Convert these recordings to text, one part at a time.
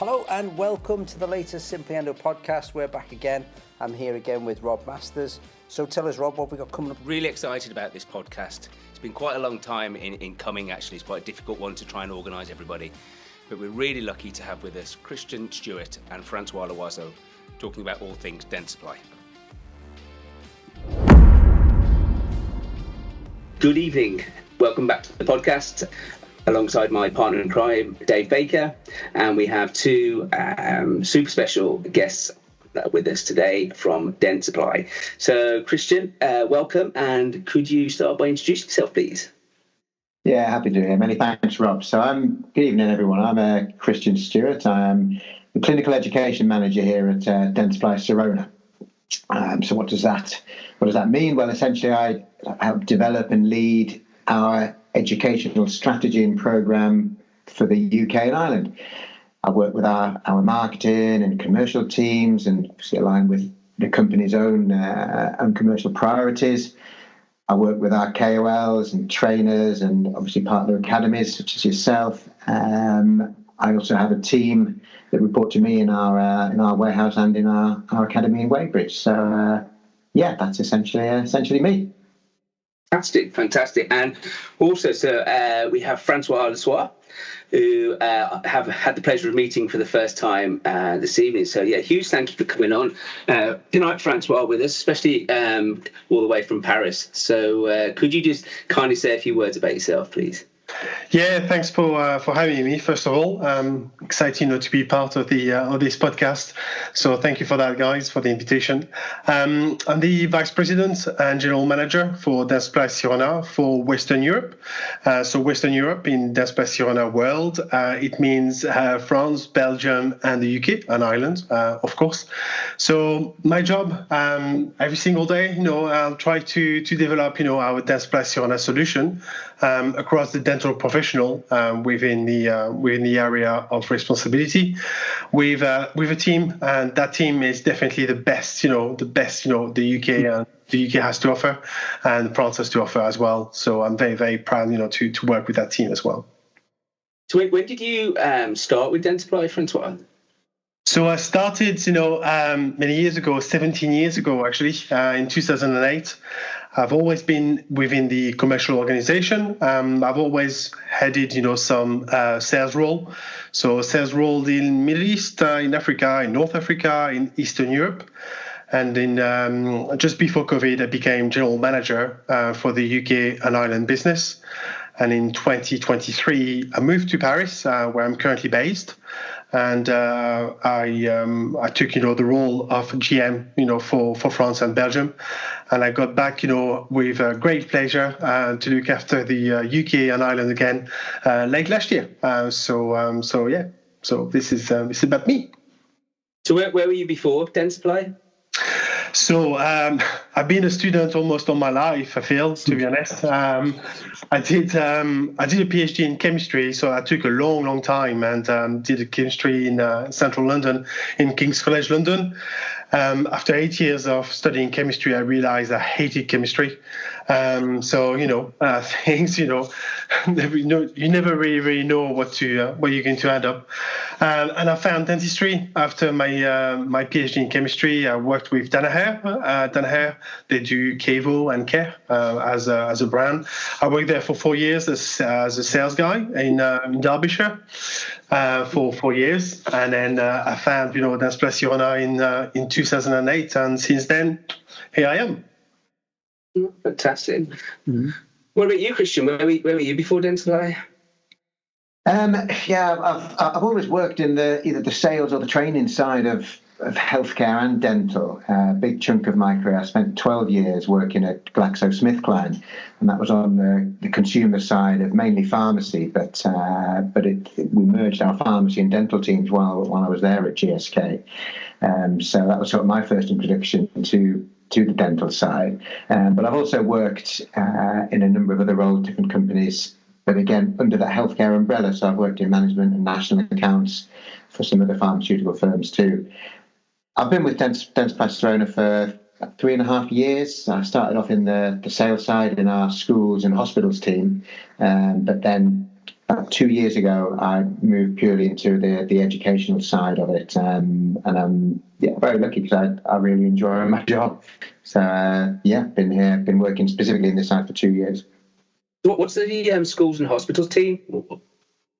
Hello and welcome to the latest simplyendo podcast. We're back again. I'm here again with Rob Masters. So tell us, Rob, what have we got coming up? Really excited about this podcast. It's been quite a long time in coming, actually. It's quite a difficult one to try and organise everybody. But we're really lucky to have with us Kristina, Stuart and François Loiseau talking about all things Dentsply. Good evening. Welcome back to the podcast. Alongside my partner in crime, Dave Baker, and we have two super special guests with us today from Dentsply. So, Kristina, welcome, and could you start by introducing yourself, please? Yeah, happy to hear. Many thanks, Rob. So, good evening, everyone. I'm Kristina Stuart. I'm the clinical education manager here at Dentsply Sirona. So, what does that mean? Well, essentially, I help develop and lead our educational strategy and program for the UK and Ireland. I work with our marketing and commercial teams and align with the company's own commercial priorities. I work with our KOLs and trainers and obviously partner academies such as yourself. I also have a team that report to me in our warehouse and in our academy in Weybridge. So that's essentially me. Fantastic. And also, we have François Loiseau, who have had the pleasure of meeting for the first time this evening. So, huge thank you for coming on tonight, François, with us, especially all the way from Paris. So, could you just kindly say a few words about yourself, please? Yeah, thanks for having me. First of all, excited to be part of this podcast. So thank you for that, guys, for the invitation. I'm the Vice President and General Manager for Dentsply Sirona for Western Europe. So Western Europe in Dentsply Sirona world, it means France, Belgium, and the UK and Ireland, of course. So my job every single day, I'll try to develop, our Dentsply Sirona solution across the dental professional within the area of responsibility with a team, and that team is definitely the best the UK has to offer and France has to offer as well. So I'm very, very proud to work with that team as well. So when did you start with Dentsply, François? So I started, many years ago, 17 years ago, actually, in 2008. I've always been within the commercial organization. I've always headed, some sales role. So sales role in Middle East, in Africa, in North Africa, in Eastern Europe. And in just before COVID, I became general manager for the UK and Ireland business. And in 2023, I moved to Paris, where I'm currently based. And I took, the role of GM, for France and Belgium. And I got back, with great pleasure to look after the UK and Ireland again late last year. So this is about me. So where were you before Dentsply? So I've been a student almost all my life, I feel, to be honest. I did a PhD in chemistry, so I took a long time and did a chemistry in central London, in King's College London. After 8 years of studying chemistry, I realized I hated chemistry. Things, you never really know where you're going to end up. And I found dentistry after my PhD in chemistry. I worked with Danaher. Danaher, they do Kevo and Care as a brand. I worked there for 4 years as a sales guy in Derbyshire for 4 years, and then I found Dentsply Sirona in 2008, and since then here I am. Fantastic. Mm-hmm. What about you, Kristina? Where were you before Dentsply? I've always worked in either the sales or the training side of healthcare and dental. A big chunk of my career, I spent 12 years working at GlaxoSmithKline, and that was on the consumer side of mainly pharmacy. But we merged our pharmacy and dental teams while I was there at GSK. So that was sort of my first introduction to the dental side. But I've also worked in a number of other roles, different companies, but again, under that healthcare umbrella. So I've worked in management and national accounts for some of the pharmaceutical firms too. I've been with Dentsply Sirona for 3.5 years. I started off in the sales side in our schools and hospitals team, but then about 2 years ago, I moved purely into the educational side of it, and I'm very lucky because I really enjoy my job. So been working specifically in this side for 2 years. What's the schools and hospitals team?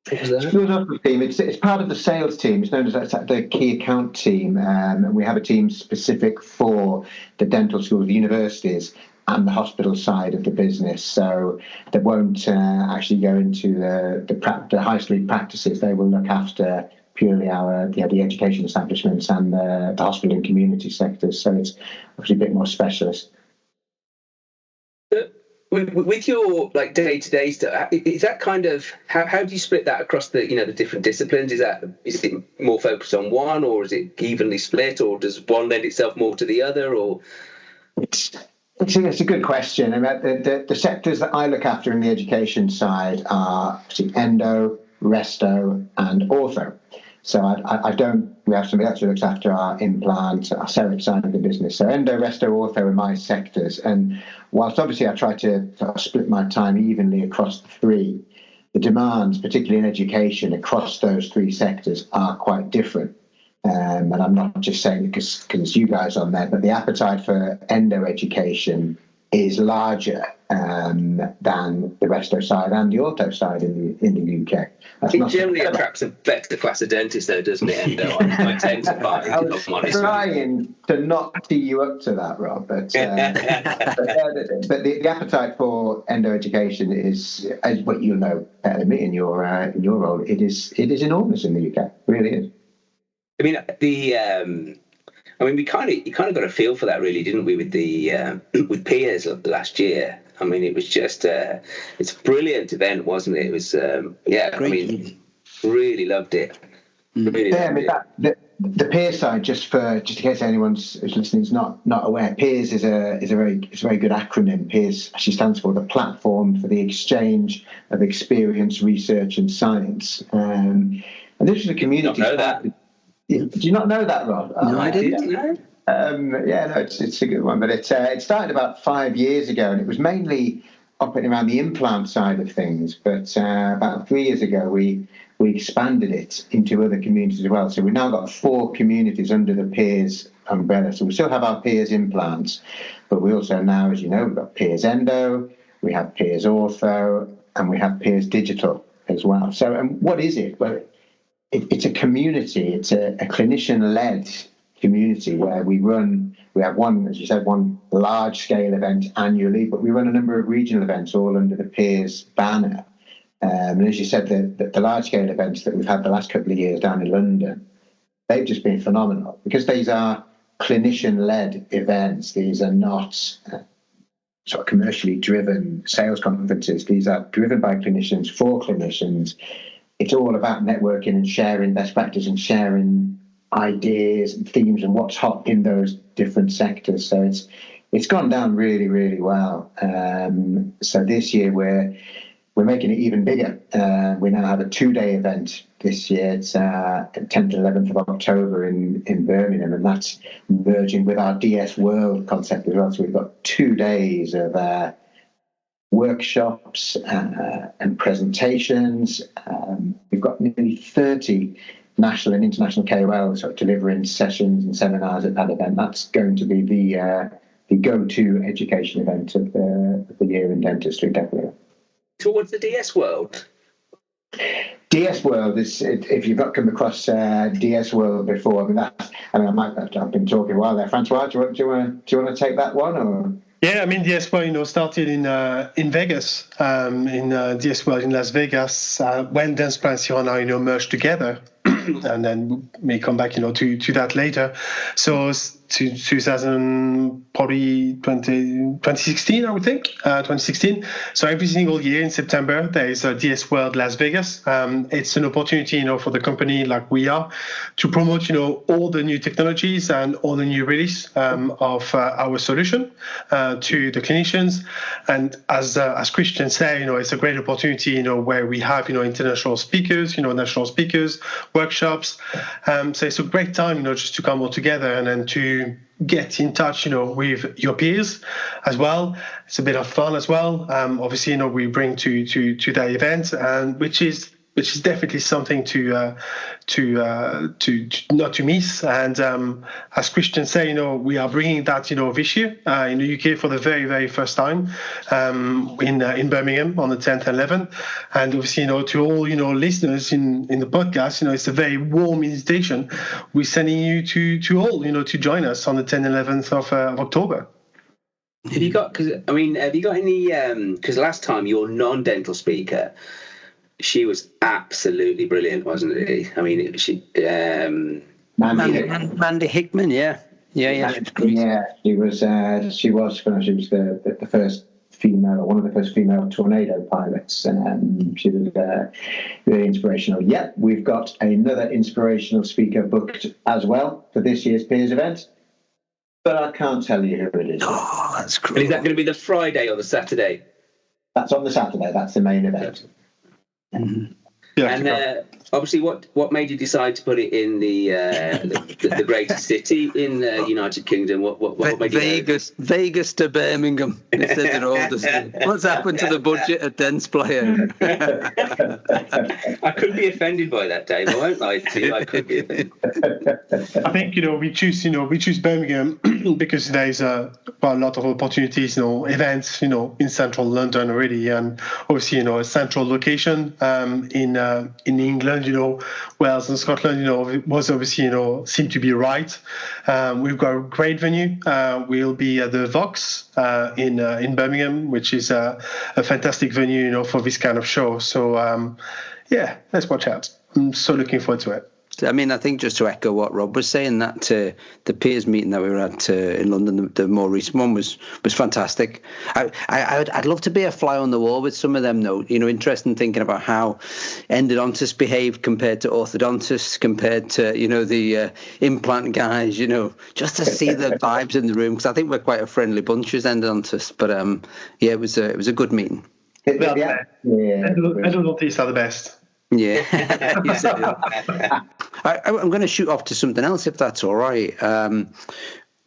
Schools and hospitals team. It's part of the sales team. It's known as the key account team, and we have a team specific for the dental schools, the universities, and the hospital side of the business. So they won't actually go into the high street practices. They will look after purely the education establishments and the hospital and community sectors. So it's actually a bit more specialist. With your day-to-day stuff, is that kind of how do you split that across the the different disciplines? Is it more focused on one, or is it evenly split, or does one lend itself more to the other, or? It's a good question. I mean, the sectors that I look after in the education side are endo, resto, and ortho. So we have somebody else who looks after our implant, our CEREC side of the business. So endo, resto, ortho are my sectors. And whilst obviously I try to split my time evenly across the three, the demands, particularly in education, across those three sectors are quite different. And I'm not just saying because you guys are on there, but the appetite for endo education is larger than the resto side and the ortho side in the UK. It generally attracts a better class of dentists, though, doesn't it? Endo, I tend to find. I was trying to not tee you up to that, Rob, but the appetite for endo education is, as what you know better than me in your role, it is enormous in the UK. It really is. I mean, we kind of got a feel for that, really, didn't we? With Piers last year. I mean, it was just it's a brilliant event, wasn't it? It was really loved it. Really loved it. The Piers side, just in case anyone's listening is not aware, Piers is a very good acronym. Piers actually stands for the Platform for the Exchange of Experience, Research and Science. And this is a community. Did not know that. Do you not know that, Rob? No, I didn't know. It's a good one, but it started about 5 years ago, and it was mainly operating around the implant side of things. But about 3 years ago, we expanded it into other communities as well. So we've now got 4 communities under the Piers umbrella. So we still have our Piers implants, but we also now, as you know, we've got Piers Endo, we have Piers Ortho, and we have Piers Digital as well. So, and what is it? Well, it's a community. It's a clinician-led community where we have one, as you said, one large-scale event annually, but we run a number of regional events all under the Piers banner. And as you said, the large-scale events that we've had the last couple of years down in London, they've just been phenomenal because these are clinician-led events. These are not sort of commercially driven sales conferences. These are driven by clinicians for clinicians. It's all about networking and sharing best practice and sharing ideas and themes and what's hot in those different sectors. So it's gone down really, really well. So this year we're making it even bigger. We now have a 2-day event this year. It's 10th and 11th of October in Birmingham, and that's merging with our DS World concept as well. So we've got 2 days of workshops and presentations. We've got nearly 30 national and international KOLs sort of delivering sessions and seminars at that event. That's going to be the go-to education event of the year in dentistry, definitely. So what's the DS World? DS World is, if you've not come across DS World before, I've been talking a while there. François, do you want to take that one? Or? Yeah, I mean, DS World, started in Vegas, in DS World in Las Vegas, when Dentsply Sirona, merged together, and then we may come back, to that later. So to 2016, I would think, 2016. So every single year in September, there is a DS World Las Vegas. It's an opportunity, for the company like we are to promote, all the new technologies and all the new release of our solution to the clinicians. And as Christian said, it's a great opportunity, where we have, international speakers, national speakers, workshops. So it's a great time, just to come all together and then to to get in touch, with your peers as well. It's a bit of fun as well. Obviously, we bring to that event, and which is definitely something to not to miss. And as Christian say, we are bringing that this year in the UK for the very, very first time in Birmingham on the 10th and 11th. And obviously, to all listeners in the podcast, it's a very warm invitation. We're sending you to all to join us on the 10th and 11th of October. Have you got any? Because last time your non-dental speaker, she was absolutely brilliant, wasn't she? I mean, Mandy Hickman, yeah. Yeah, she was the first female, one of the first female tornado pilots. She was really inspirational. Yeah, we've got another inspirational speaker booked as well for this year's Peers event, but I can't tell you who it is. Oh, that's cool. And is that going to be the Friday or the Saturday? That's on the Saturday. That's the main event. Mm-hmm. Yeah, and obviously, what made you decide to put it in the greatest city in the United Kingdom? What made you Vegas to Birmingham instead of Alderson? What's happened to the budget at Dentsply? I could be offended by that, Dave. I won't lie to you. I could be offended. I think we choose Birmingham because there's a lot of opportunities, events, in central London already, and obviously a central location in England, Wales and Scotland, was obviously seemed to be right. We've got a great venue. We'll be at the Vox in Birmingham, which is a fantastic venue, for this kind of show. So let's watch out. I'm so looking forward to it. I mean, I think just to echo what Rob was saying, that the peers meeting that we were at in London, the more recent one was fantastic. I'd love to be a fly on the wall with some of them, though. Interesting thinking about how endodontists behave compared to orthodontists, compared to the implant guys. Just to see the vibes in the room, because I think we're quite a friendly bunch as endodontists. But it was a good meeting. Endodontists are the best. Yeah, I'm going to shoot off to something else if that's all right.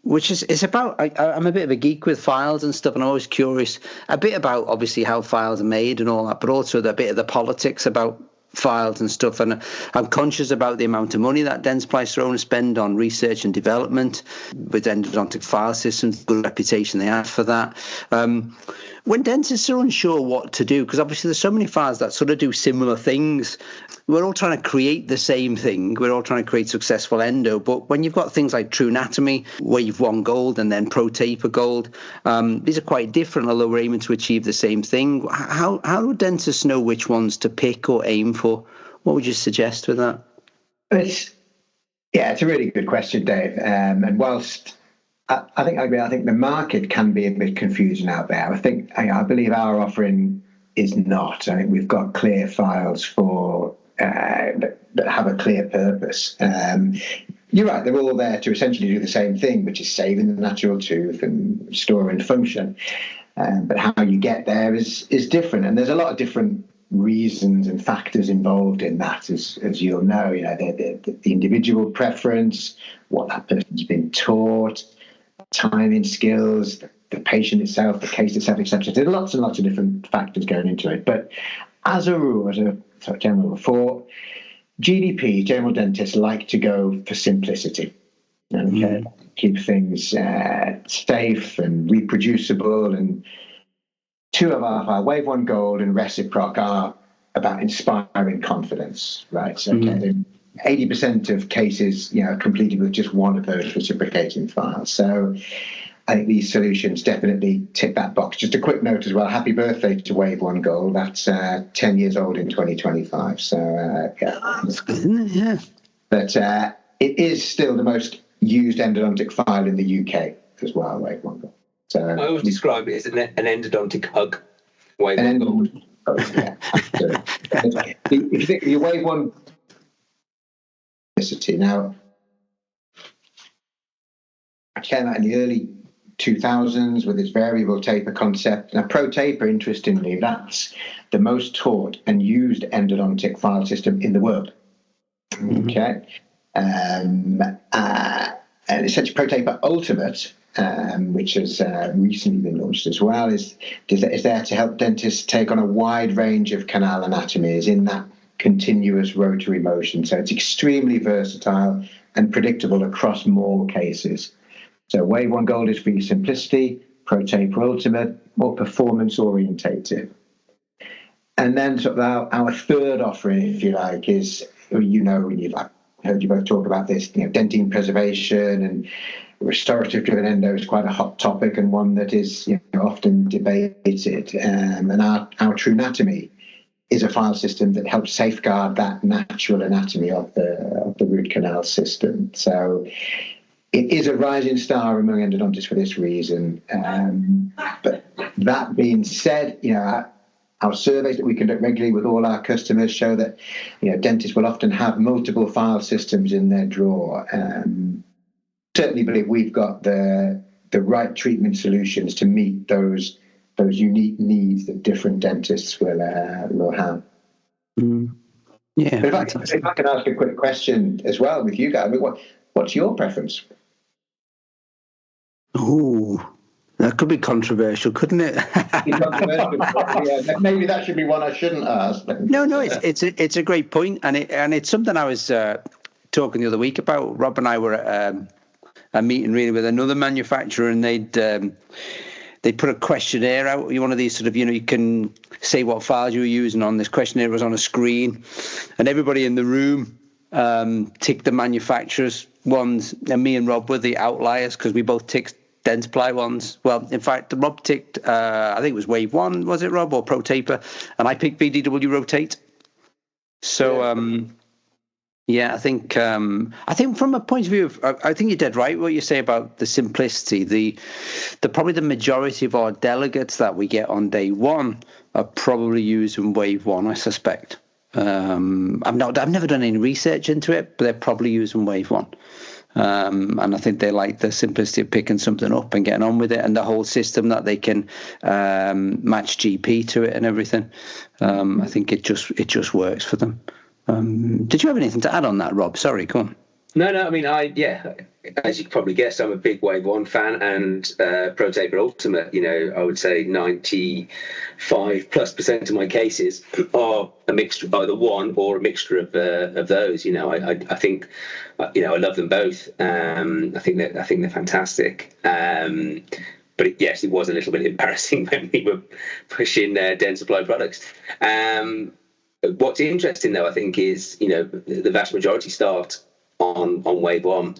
Which is about, I'm a bit of a geek with files and stuff, and I'm always curious a bit about obviously how files are made and all that, but also a bit of the politics about files and stuff. And I'm conscious about the amount of money that Dentsply Sirona spend on research and development with endodontic file systems, good reputation they have for that. When dentists are unsure what to do, because obviously there's so many files that sort of do similar things, we're all trying to create the same thing. We're all trying to create successful endo. But when you've got things like True Anatomy, where you've won gold, and then Pro Taper gold, these are quite different, although we're aiming to achieve the same thing. How do dentists know which ones to pick or aim for? What would you suggest with that? It's a really good question, Dave. And whilst I think the market can be a bit confusing out there, I believe our offering is not. I think we've got clear files for that have a clear purpose. You're right; they're all there to essentially do the same thing, which is saving the natural tooth and restoring function. But how you get there is different, and there's a lot of different reasons and factors involved in that, as you'll know. The individual preference, what that person's been taught, timing skills, the patient itself, the case itself, etc. There's lots and lots of different factors going into it. But as a rule, as a sort of general rule, for GDP, general dentists like to go for simplicity. Okay, keep things safe and reproducible. And two of our Wave 1 Gold and Reciproc are about inspiring confidence, right? So 80% of cases, are completed with just one of those reciprocating files. So I think these solutions definitely tick that box. Just a quick note as well, happy birthday to Wave 1 Gold. That's 10 years old in 2025. So, that's good, isn't it? Yeah. But it is still the most used endodontic file in the UK as well, Wave 1 Gold. So I always describe it as an endodontic hug. Wave 1 Gold. Yeah, if you think your Wave 1 now, I came out in the early 2000s with its variable taper concept. Now, Pro Taper, interestingly, that's the most taught and used endodontic file system in the world. Okay. And And essentially, ProTaper Ultimate, which has recently been launched as well, is there to help dentists take on a wide range of canal anatomies in that continuous rotary motion. So it's extremely versatile and predictable across more cases. So Wave 1 Gold is for your simplicity, ProTaper Ultimate, more performance orientated. And then sort of our third offering, if you like, is, I've heard you both talk about this, dentine preservation and restorative driven endo is quite a hot topic and one that is often debated. And our True Anatomy is a file system that helps safeguard that natural anatomy of the root canal system. So it is a rising star among endodontists for this reason. But that being said, our surveys that we conduct regularly with all our customers show that dentists will often have multiple file systems in their drawer. Certainly believe we've got the right treatment solutions to meet those unique needs that different dentists will have. Mm. Yeah. If I can ask a quick question as well with you guys, I mean, what's your preference? Ooh, that could be controversial, couldn't it? Yeah, maybe that should be one I shouldn't ask. No, it's a great point, and it's something I was talking the other week about. Rob and I were at a meeting really with another manufacturer, and they put a questionnaire out. One of these sort of, you can say what files you were using on this questionnaire. Was on a screen, and everybody in the room ticked the manufacturer's ones, and me and Rob were the outliers because we both ticked Dentsply ones. Well, in fact, Rob ticked, I think it was Wave 1, was it, Rob, or ProTaper? And I picked VDW Rotate. So, yeah, I think from a point of view of, I think you're dead right what you say about the simplicity. The probably the majority of our delegates that we get on day one are probably using Wave 1, I suspect. I've never done any research into it, but they're probably using Wave 1. And I think they like the simplicity of picking something up and getting on with it, and the whole system that they can match GP to it and everything. I think it just works for them. Did you have anything to add on that, Rob? Sorry, come on. No, I mean, as you can probably guess, I'm a big Wave 1 fan, and ProTaper Ultimate, I would say 95+% of my cases are a mixture, either one or a mixture of those. I think, I love them both. I think they're fantastic. But yes, it was a little bit embarrassing when we were pushing Dentsply products. What's interesting, though, I think, is the vast majority start on Wave 1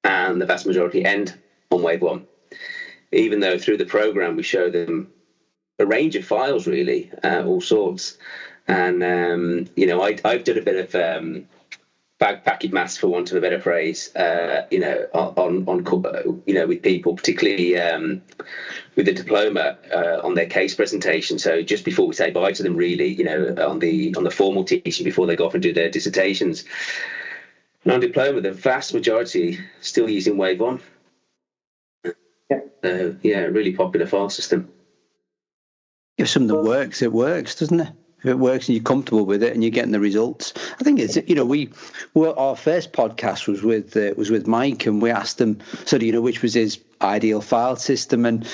and the vast majority end on Wave 1, even though through the program we show them a range of files, really, all sorts. And I've done a bit of backpacket maths, for want of a better phrase, on with people, particularly with the diploma on their case presentation. So just before we say bye to them, really, on the formal teaching before they go off and do their dissertations. And on diploma, the vast majority still using Wave 1. Yeah. Really popular file system. If something works, it works, doesn't it? If it works and you're comfortable with it and you're getting the results. I think it's, our first podcast was with Mike, and we asked him, which was his ideal file system. And,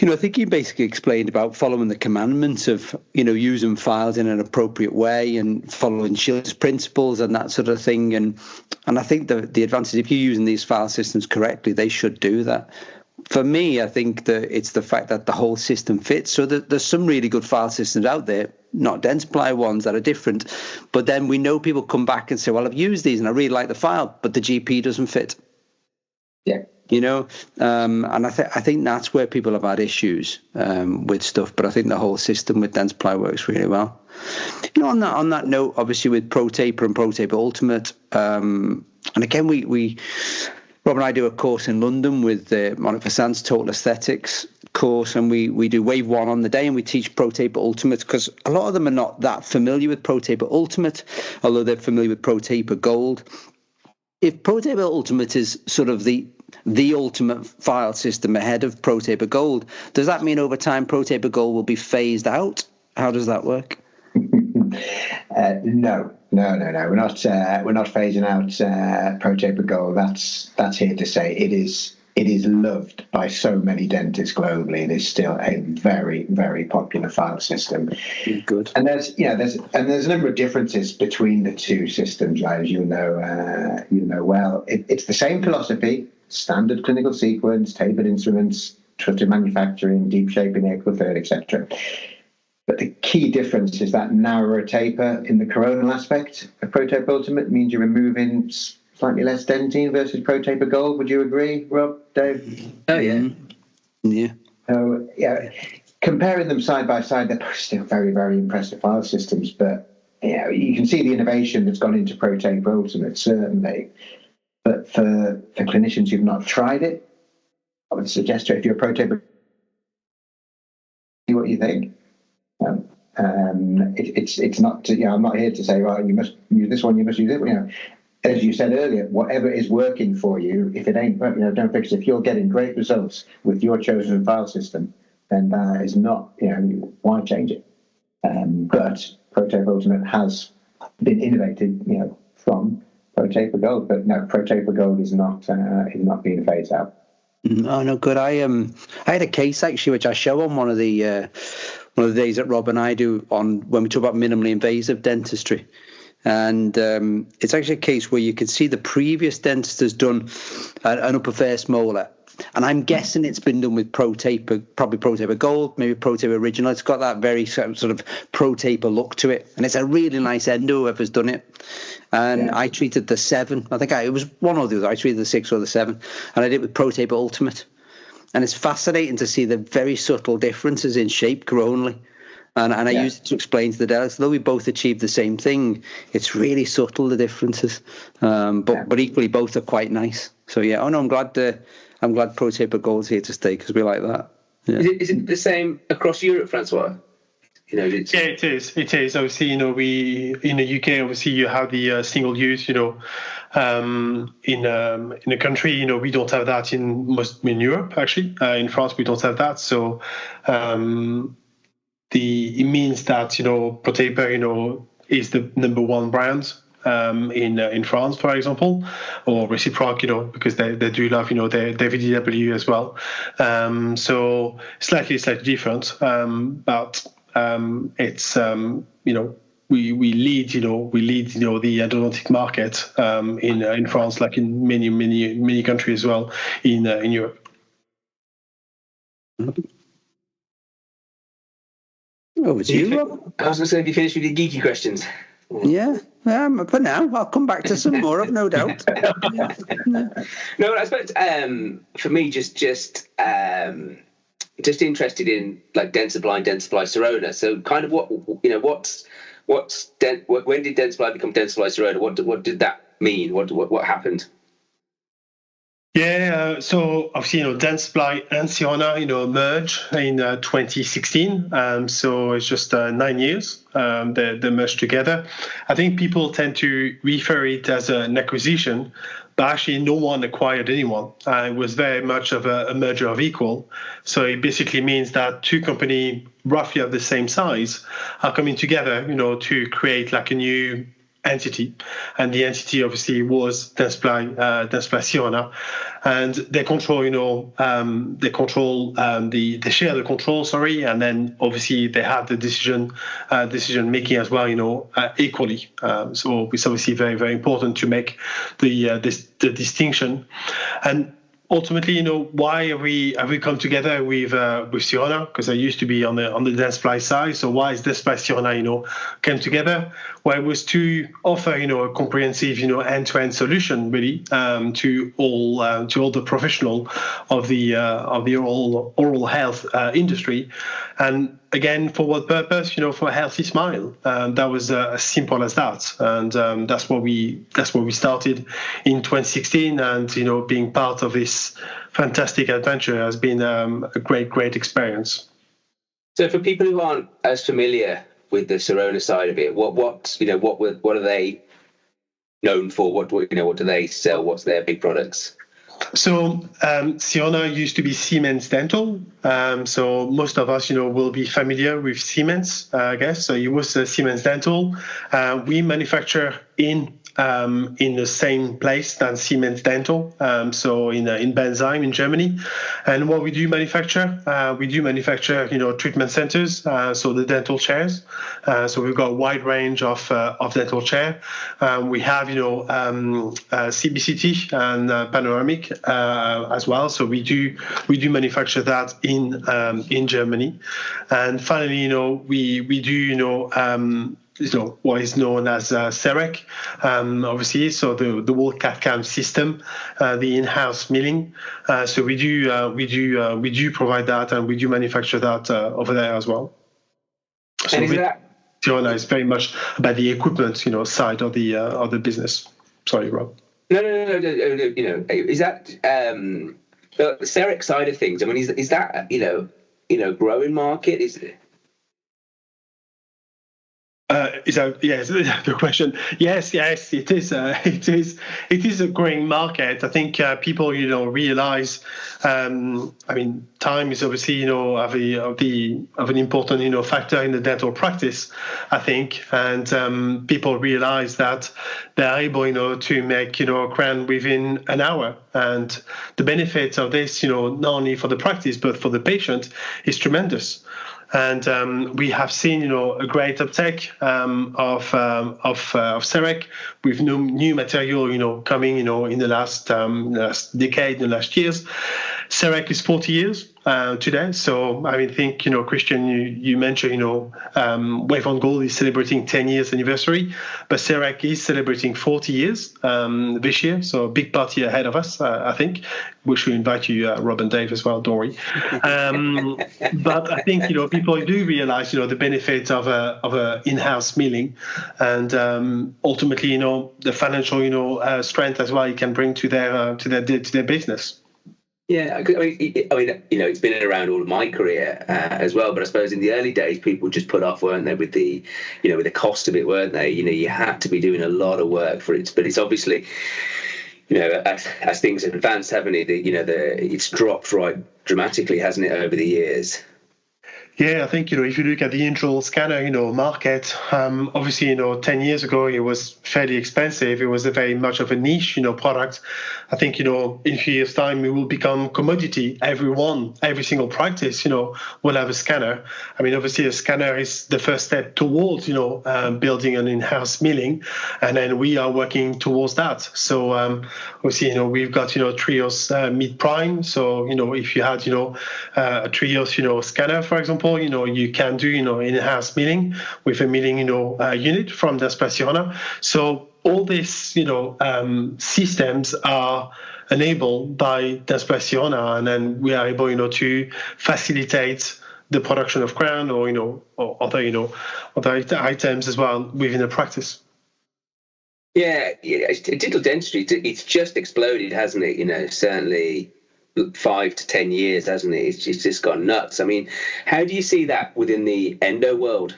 I think he basically explained about following the commandments of, using files in an appropriate way and following Schiller's principles and that sort of thing. And I think the advantage, if you're using these file systems correctly, they should do that. For me, I think that it's the fact that the whole system fits. So there's some really good file systems out there, not Dentsply ones that are different. But then we know people come back and say, well, I've used these and I really like the file, but the GP doesn't fit. Yeah. And I think that's where people have had issues with stuff. But I think the whole system with Dentsply works really well. On that note, obviously with ProTaper and ProTaper Ultimate, and again, we Rob and I do a course in London with Monica Fasant's Total Aesthetics course, and we do Wave 1 on the day, and we teach ProTaper Ultimate because a lot of them are not that familiar with ProTaper Ultimate, although they're familiar with ProTaper Gold. If ProTaper Ultimate is sort of the ultimate file system ahead of ProTaper Gold, does that mean over time ProTaper Gold will be phased out? How does that work? No. We're not phasing out ProTaper Gold. That's here to say. It is loved by so many dentists globally. It is still a very, very popular file system. Good. And there's a number of differences between the two systems, as you know well. It's the same philosophy: standard clinical sequence, tapered instruments, trusted manufacturing, deep shaping, equal third, etc. But the key difference is that narrower taper in the coronal aspect of ProTaper Ultimate means you're removing slightly less dentine versus ProTaper Gold. Would you agree, Rob, Dave? Oh, yeah. Yeah. So, comparing them side by side, they're still very, very impressive file systems. But, you can see the innovation that's gone into ProTaper Ultimate, certainly. But for clinicians who've not tried it, I would suggest if you're a ProTaper, see what you think. It's not. I'm not here to say, right, you must use this one, you must use it. As you said earlier, whatever is working for you, if it ain't, don't fix it. If you're getting great results with your chosen file system, then that is not, why change it? But ProTaper Ultimate has been innovated, from ProTaper Gold. But no, ProTaper Gold is not being phased out. Oh no, good. I had a case actually which I show on one of the days that Rob and I do on when we talk about minimally invasive dentistry, and it's actually a case where you can see the previous dentist has done an upper first molar, and I'm guessing it's been done with ProTaper, probably ProTaper Gold, maybe ProTaper Original. It's got that very sort of ProTaper look to it, and it's a really nice endo whoever's done it. And I treated the 7. I think it was one or the other. I treated the 6 or the 7, and I did it with ProTaper Ultimate. And it's fascinating to see the very subtle differences in shape coronally. And I used it to explain to the dentists, though we both achieved the same thing, it's really subtle, the differences. But equally, both are quite nice. So, I'm glad ProTaper Gold's here to stay because we like that. Yeah. Is it the same across Europe, Francois? Yeah, it is. It is. Obviously, we in the UK, obviously, you have the single use. In a country, we don't have that in Europe. Actually, in France, we don't have that. So, it means that ProTaper, is the number one brand in France, for example, or reciproc, because they do love their VDW as well. So slightly different, but. It's we lead the endodontic market in France, like in many countries as well in Europe. Over to you, Rob. I was going to say, have you finished with your geeky questions? Yeah, for now I'll come back to some more, I've no doubt. No, I suppose for me, just interested in like Dentsply and Dentsply Sirona. So kind of when did Dentsply become Dentsply Sirona? What did that mean? What happened? Yeah, so obviously, Dentsply and Sirona, merged in 2016. So it's just 9 years they merged together. I think people tend to refer it as an acquisition, but actually no one acquired anyone. It was very much of a merger of equal. So it basically means that two companies roughly of the same size are coming together, to create like a new entity, and the entity obviously was Dentsply Sirona, and they control, they share the control, and then obviously they have the decision making as well, equally. So it's obviously very, very important to make the distinction. And ultimately, why have we come together with Sirona? Because I used to be on the Dentsply side. So why is Dentsply Sirona, came together? Well, it was to offer, a comprehensive, end-to-end solution, really, to all the professional of the oral health industry, and again, for what purpose? For a healthy smile. That was as simple as that, and that's what we started in 2016, and being part of this fantastic adventure has been a great experience. So, for people who aren't as familiar with the Sirona side of it, what are they known for? What do they sell? What's their big products? So Sirona used to be Siemens Dental. So most of us, will be familiar with Siemens, I guess. So it was Siemens Dental. We manufacture in the same place than Siemens Dental, so in Birmingham in Germany. And what we do manufacture, treatment centers, so the dental chairs. So we've got a wide range of dental chair. We have, CBCT and panoramic as well. So we do manufacture that in Germany. And finally, we do, what is known as CEREC, obviously, so the whole CAD/CAM system, the in-house milling. So we do provide that, and we do manufacture that over there as well. So Sirona is very much about the equipment, side of the business. Sorry, Rob. No. Is that the CEREC side of things? I mean, is that growing market? Is it? Is the question? Yes, it is. It is a growing market. I think people, realize. Time is obviously, of an important, factor in the dental practice, I think, and people realize that they're able, to make, a crown within an hour, and the benefits of this, not only for the practice but for the patient, is tremendous. And we have seen, a great uptake of CEREC with new material, coming, in the last decade, the last years. CEREC is 40 years today. So I think, Christian, you mentioned, Wave on Gold is celebrating 10 years anniversary, but CEREC is celebrating 40 years this year. So a big party ahead of us, I think. We should invite you, Rob and Dave, as well. Don't worry. But I think, people do realize, the benefits of a in-house milling, and ultimately, the financial, strength as well it can bring to their business. Yeah, I mean, it's been around all of my career as well. But I suppose in the early days, people just put off, weren't they, with the cost of it, weren't they? You had to be doing a lot of work for it. But it's obviously, as things have advanced, haven't it? It's dropped right dramatically, hasn't it, over the years? Yeah, I think, if you look at the intraoral scanner, market, obviously, 10 years ago, it was fairly expensive. It was a very much of a niche, product. I think, in a few years' time, it will become commodity. Every single practice, will have a scanner. I mean, obviously, a scanner is the first step towards, building an in-house milling. And then we are working towards that. So, obviously, we've got, Trios Mid Prime. So, if you had, a Trios, scanner, for example, you can do, in-house milling with a milling, unit from Dentsply Sirona. So all these, systems are enabled by Dentsply Sirona, and then we are able, to facilitate the production of crown or other items as well within the practice. Yeah, digital dentistry, it's just exploded, hasn't it? Certainly 5 to 10 years, hasn't it? It's just gone nuts. I mean, how do you see that within the endo world?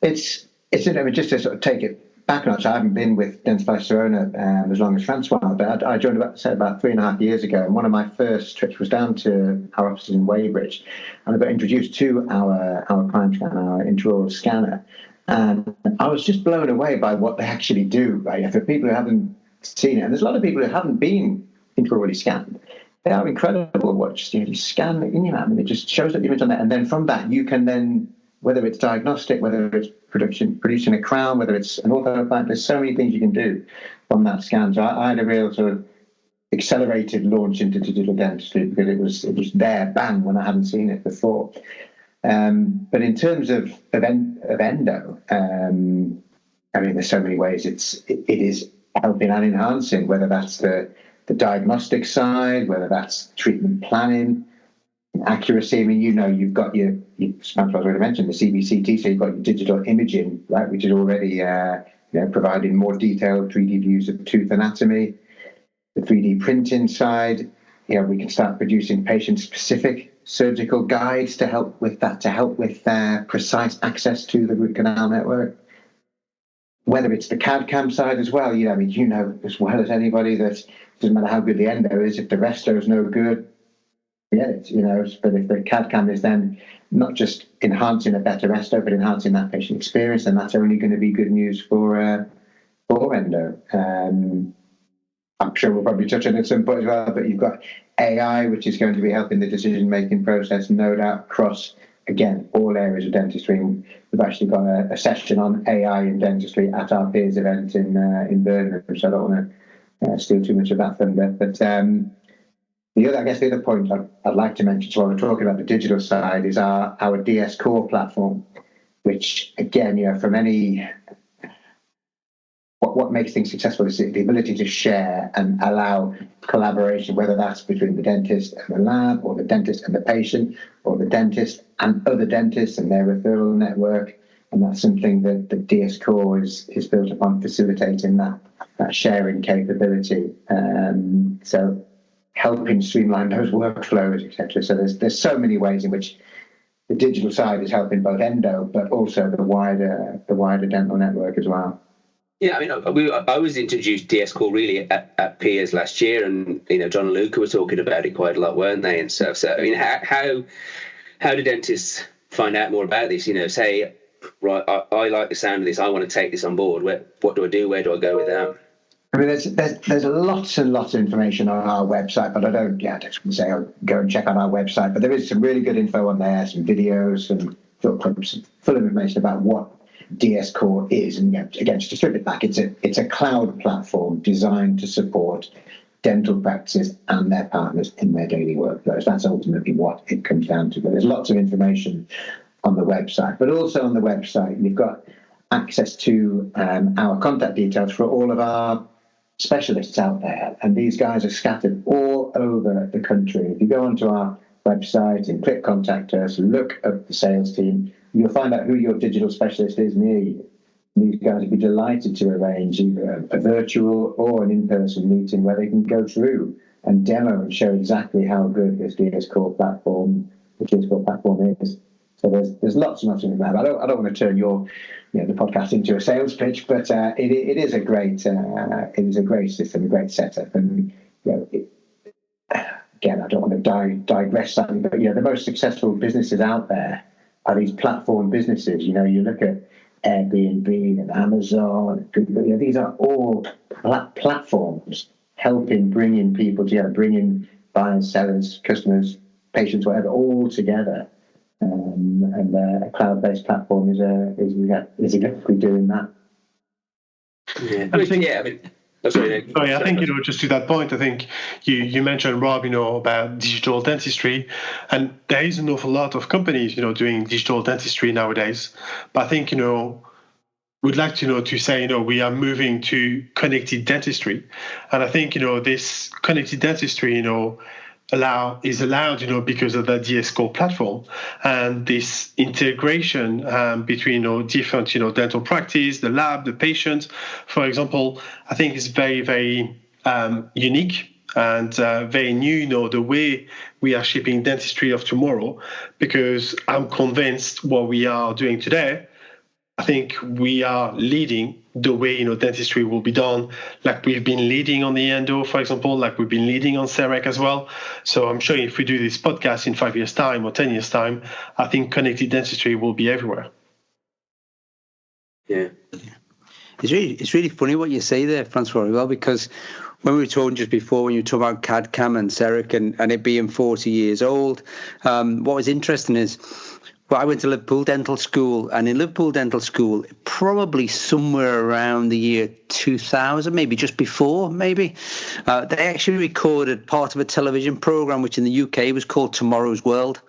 It's just to sort of take it back a notch. I haven't been with Dentsply Sirona as long as François, but I joined about 3.5 years ago, and one of my first trips was down to our offices in Weybridge, and I got introduced to our prime scanner, our intraoral scanner, and I was just blown away by what they actually do. Right, for people who haven't seen it, and there's a lot of people who haven't been intraorally scanned. They are incredible. What you scan in your mouth, and it just shows up the image on that, and then from that you can then, whether it's diagnostic, whether it's producing a crown, whether it's an orthodontic, there's so many things you can do from that scan. So I had a real sort of accelerated launch into digital dentistry because it was there, bang, when I hadn't seen it before. But in terms of endo, there's so many ways it is helping and enhancing, whether that's the diagnostic side, whether that's treatment planning, accuracy. I mean, you've got François already mentioned the CBCT, so you've got your digital imaging, right, which is already providing more detailed 3D views of tooth anatomy. The 3D printing side, we can start producing patient-specific surgical guides to help with precise access to the root canal network. whether it's the CAD/CAM side as well, I mean, you know as well as anybody that it doesn't matter how good the endo is, if the resto is no good, forget it, but if the CAD/CAM is then not just enhancing a better resto, but enhancing that patient experience, then that's only going to be good news for endo. I'm sure we'll probably touch on it at some point as well, but you've got AI, which is going to be helping the decision-making process, no doubt, across, again, all areas of dentistry. We've actually got a session on AI in dentistry at our peers event in Birmingham, so I don't want to steal too much of that thunder. But the other point I'd like to mention, so while we're talking about the digital side, is our DS Core platform, which, again, from any... What makes things successful is the ability to share and allow collaboration, whether that's between the dentist and the lab, or the dentist and the patient, or the dentist and other dentists and their referral network. And that's something that the DS Core is built upon, facilitating that sharing capability. So helping streamline those workflows, etc. So there's so many ways in which the digital side is helping both endo, but also the wider dental network as well. Yeah, I mean, I was introduced DS Core really at Peers last year, and John and Luca were talking about it quite a lot, weren't they, and stuff. So I mean, how do dentists find out more about this? Say, right, I like the sound of this, I want to take this on board. What do I do? Where do I go with that? I mean, there's lots and lots of information on our website, but I don't want to say go and check out our website. But there is some really good info on there, some videos, some short clips full of information about what DS Core is. And again, just to strip it back, it's a cloud platform designed to support dental practices and their partners in their daily workflows. That's ultimately what it comes down to. But there's lots of information on the website. But also on the website, you've got access to our contact details for all of our specialists out there. And these guys are scattered all over the country. If you go onto our website and click Contact Us, look at the sales team, you'll find out who your digital specialist is near you. These guys would be delighted to arrange either a virtual or an in-person meeting where they can go through and demo and show exactly how good this DS Core platform is. So there's lots and lots of information. I don't want to turn the podcast into a sales pitch, but it is a great system, a great setup, and again, I don't want to digress slightly, but the most successful businesses out there are these platform businesses. You look at Airbnb and Amazon, Google, these are all platforms helping bring in people together, bring in buyers, sellers, customers, patients, whatever, all together. And a cloud-based platform is exactly doing that. Yeah, I think just to that point, I think you mentioned, Rob, about digital dentistry, and there is an awful lot of companies doing digital dentistry nowadays. But I think we'd like to say we are moving to connected dentistry, and I think this connected dentistry is allowed because of the DS Core platform and this integration between different dental practice, the lab, the patient, for example. I think is very, very unique and very new, the way we are shaping dentistry of tomorrow, because I'm convinced what we are doing today, I think we are leading the way dentistry will be done, like we've been leading on the endo, for example, like we've been leading on CEREC as well. So I'm sure if we do this podcast in 5 years' time or 10 years' time, I think connected dentistry will be everywhere. Yeah. It's really funny what you say there, François, as well, because when we were talking just before, when you talk about CAD/CAM and CEREC and it being 40 years old, what was interesting is, I went to Liverpool Dental School, and in Liverpool Dental School, probably somewhere around the year 2000, maybe just before, they actually recorded part of a television program, which in the UK was called Tomorrow's World.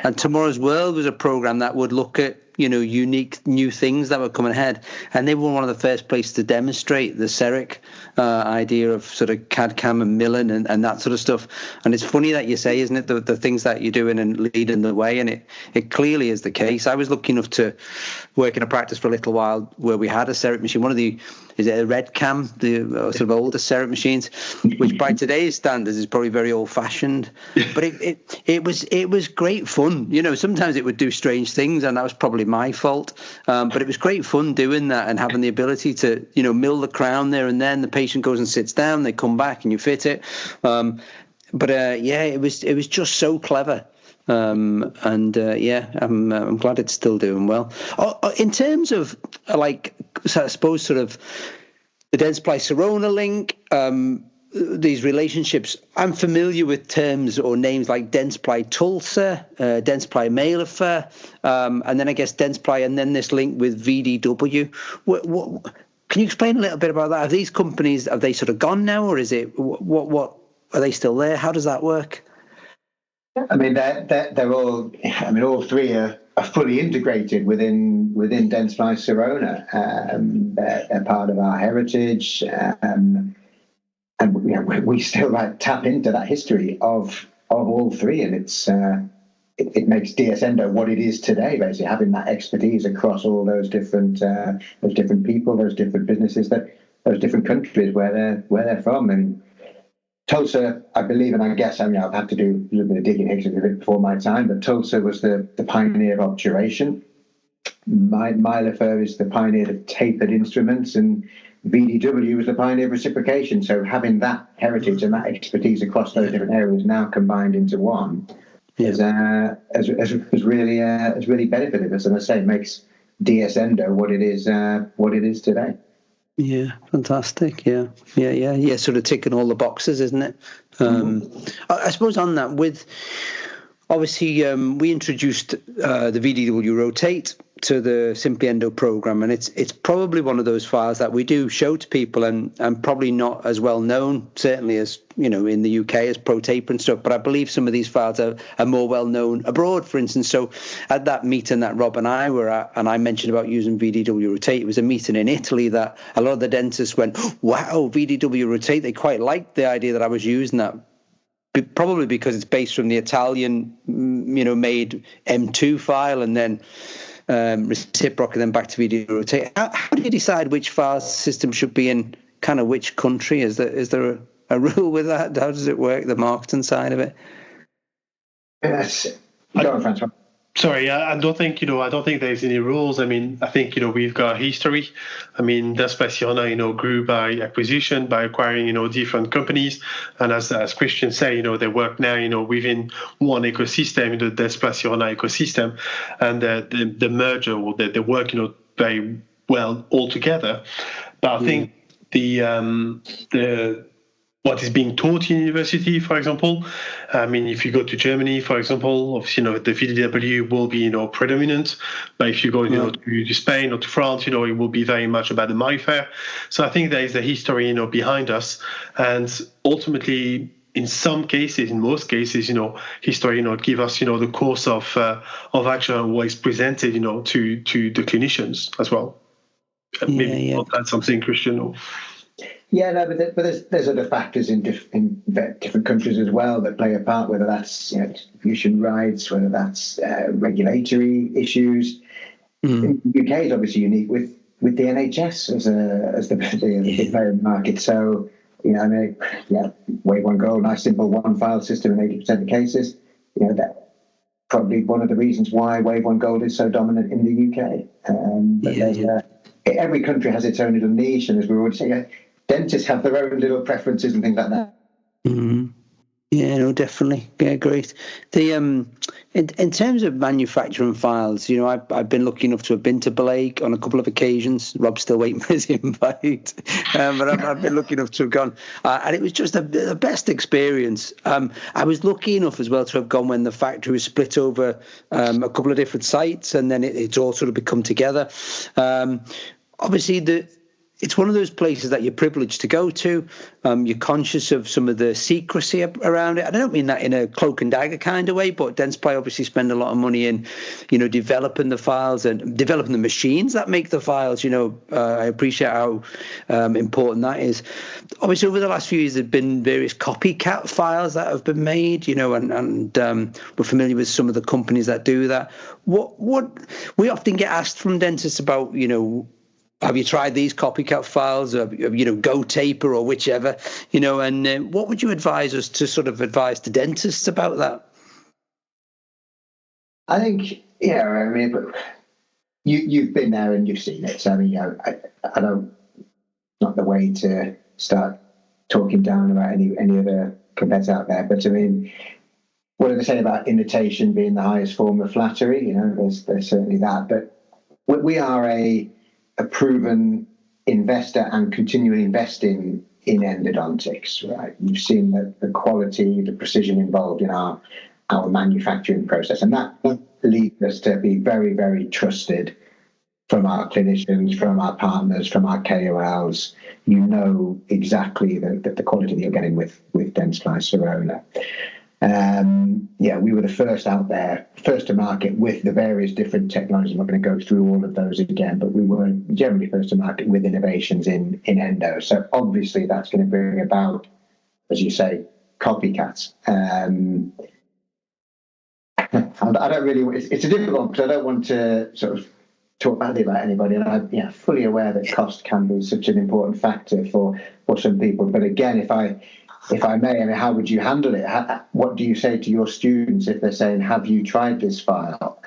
And Tomorrow's World was a program that would look at unique new things that were coming ahead, and they were one of the first places to demonstrate the CEREC idea of sort of CAD/CAM and milling and that sort of stuff. And it's funny that you say, isn't it, the things that you're doing and leading the way, and it clearly is the case. I was lucky enough to work in a practice for a little while where we had a CEREC machine. One of the is it a red cam, the sort of older Ceret machines, which by today's standards is probably very old fashioned. But it was great fun. Sometimes it would do strange things, and that was probably my fault. But it was great fun doing that and having the ability to mill the crown there and then. The patient goes and sits down, they come back and you fit it. It was just so clever. I'm glad it's still doing well. In terms of I suppose sort of the Dentsply Sirona link, these relationships, I'm familiar with terms or names like Dentsply Tulsa, Dentsply Maylafer, and then I guess Dentsply, and then this link with VDW. What can you explain a little bit about that? Have these companies, have they sort of gone now, or is it what are they still there? How does that work? I mean, they're all. I mean, all three are fully integrated within Dentsply Sirona. They're part of our heritage, and we still tap into that history of all three, and it makes DS Endo what it is today. Basically, having that expertise across all those different people, those different businesses, those different countries where they're from. And Tulsa, I believe, and I guess, I've had to do a little bit of digging here because it was a bit before my time, but Tulsa was the pioneer of obturation. Maylafer is the pioneer of tapered instruments, and VDW was the pioneer of reciprocation. So having that heritage and that expertise across those different areas now combined into one has really benefited us. And I say, it makes DS Endo what it is today. Yeah, fantastic. Yeah. Sort of ticking all the boxes, isn't it? I suppose on that, with obviously we introduced the VDW Rotate to the simplyendo program, and it's probably one of those files that we do show to people, and probably not as well known, certainly as in the UK as ProTaper and stuff. But I believe some of these files are more well known abroad, for instance. So at that meeting that Rob and I were at, and I mentioned about using VDW Rotate, it was a meeting in Italy that a lot of the dentists went, "Wow, VDW Rotate!" They quite liked the idea that I was using that. Probably because it's based from the Italian, made M2 file, and then reciproc, and then back to VDW Rotate. How do you decide which file system should be in kind of which country? Is there a rule with that? How does it work, the marketing side of it? Yes. Go on, François. Sorry, I don't think there's any rules. I mean, I think we've got a history. I mean, Dentsply Sirona grew by acquisition, by acquiring different companies, and as Christian say, they work now within one ecosystem, the Dentsply Sirona ecosystem, and the merger, or they work very well all together. But I think the what is being taught in university, for example. I mean, if you go to Germany, for example, obviously, the VDW will be, predominant. But if you go, to Spain or to France, it will be very much about the Mayfair. So I think there is a history, behind us. And ultimately, in most cases, history, give us, the course of action what is presented, to the clinicians as well. Maybe that's something, Christian, or... Yeah, no, but there's other factors in different countries as well that play a part, whether that's distribution rights, whether that's regulatory issues. The UK is obviously unique with the NHS as the big player in the market. So Wave One Gold, nice simple one file system in 80% of cases. That probably one of the reasons why Wave One Gold is so dominant in the UK. Every country has its own little niche, and as we were already saying, dentists have their own little preferences and things like that. Mm-hmm. Yeah, no, definitely. Yeah, great. The in terms of manufacturing files, I've been lucky enough to have been to Blake on a couple of occasions. Rob's still waiting for his invite, but I've been lucky enough to have gone, and it was just the best experience. I was lucky enough as well to have gone when the factory was split over a couple of different sites, and then it's all sort of become together. Obviously, it's one of those places that you're privileged to go to. You're conscious of some of the secrecy around it. I don't mean that in a cloak and dagger kind of way, but Dentsply obviously spend a lot of money in, developing the files and developing the machines that make the files. I appreciate how important that is. Obviously, over the last few years, there've been various copycat files that have been made, and we're familiar with some of the companies that do that. What we often get asked from dentists about, have you tried these copycat files, or, Go Taper or whichever, and what would you advise us to sort of advise to dentists about that? I think, you've been there and you've seen it. So, I don't, not the way to start talking down about any other competitors out there, but what do they say about imitation being the highest form of flattery? There's certainly that, but we are a proven investor and continually investing in endodontics, right? You've seen the quality, the precision involved in our manufacturing process, and that leads us to be very, very trusted from our clinicians, from our partners, from our KOLs. Exactly the quality that you're getting with Dentsply Sirona. We were the first out there, first to market with the various different technologies. I'm not going to go through all of those again, but we were generally first to market with innovations in endo. So obviously that's going to bring about, as you say, copycats. I don't really. It's a difficult one because I don't want to sort of talk badly about anybody, and I'm fully aware that cost can be such an important factor for some people. But again, if I may, how would you handle it? What do you say to your students if they're saying, "Have you tried this file?"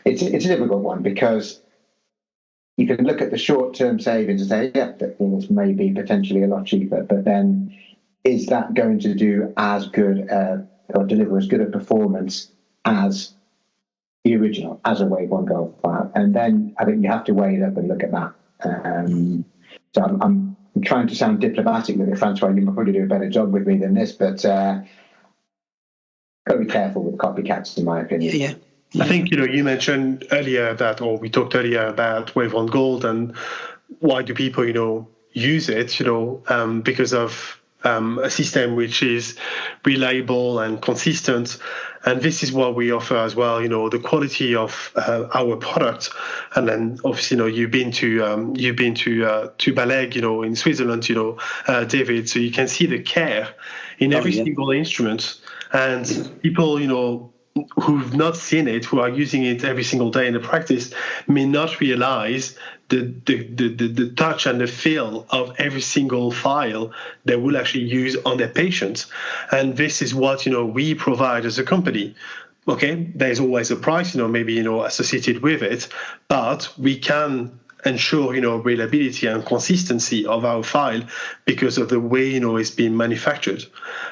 It's a difficult one because you can look at the short-term savings and say, "Yeah, this may be potentially a lot cheaper," but then is that going to do as good or deliver as good a performance as the original, as a Wave 1 Gold file? And then I think you have to weigh it up and look at that. So I'm trying to sound diplomatic with it, François. You might probably do a better job with me than this, but got to be careful with copycats, in my opinion. Yeah. I think, you mentioned earlier that, or we talked earlier about Wave 1 Gold and why do people, use it, because of a system which is reliable and consistent. And this is what we offer as well, the quality of our product. And then obviously, you've been to Baleg, in Switzerland, David, so you can see the care in every single instrument. And people, who've not seen it, who are using it every single day in the practice, may not realize the touch and the feel of every single file they will actually use on their patients. And this is what, we provide as a company. Okay, there's always a price, maybe, associated with it, but we can ensure, reliability and consistency of our file because of the way, it's being manufactured.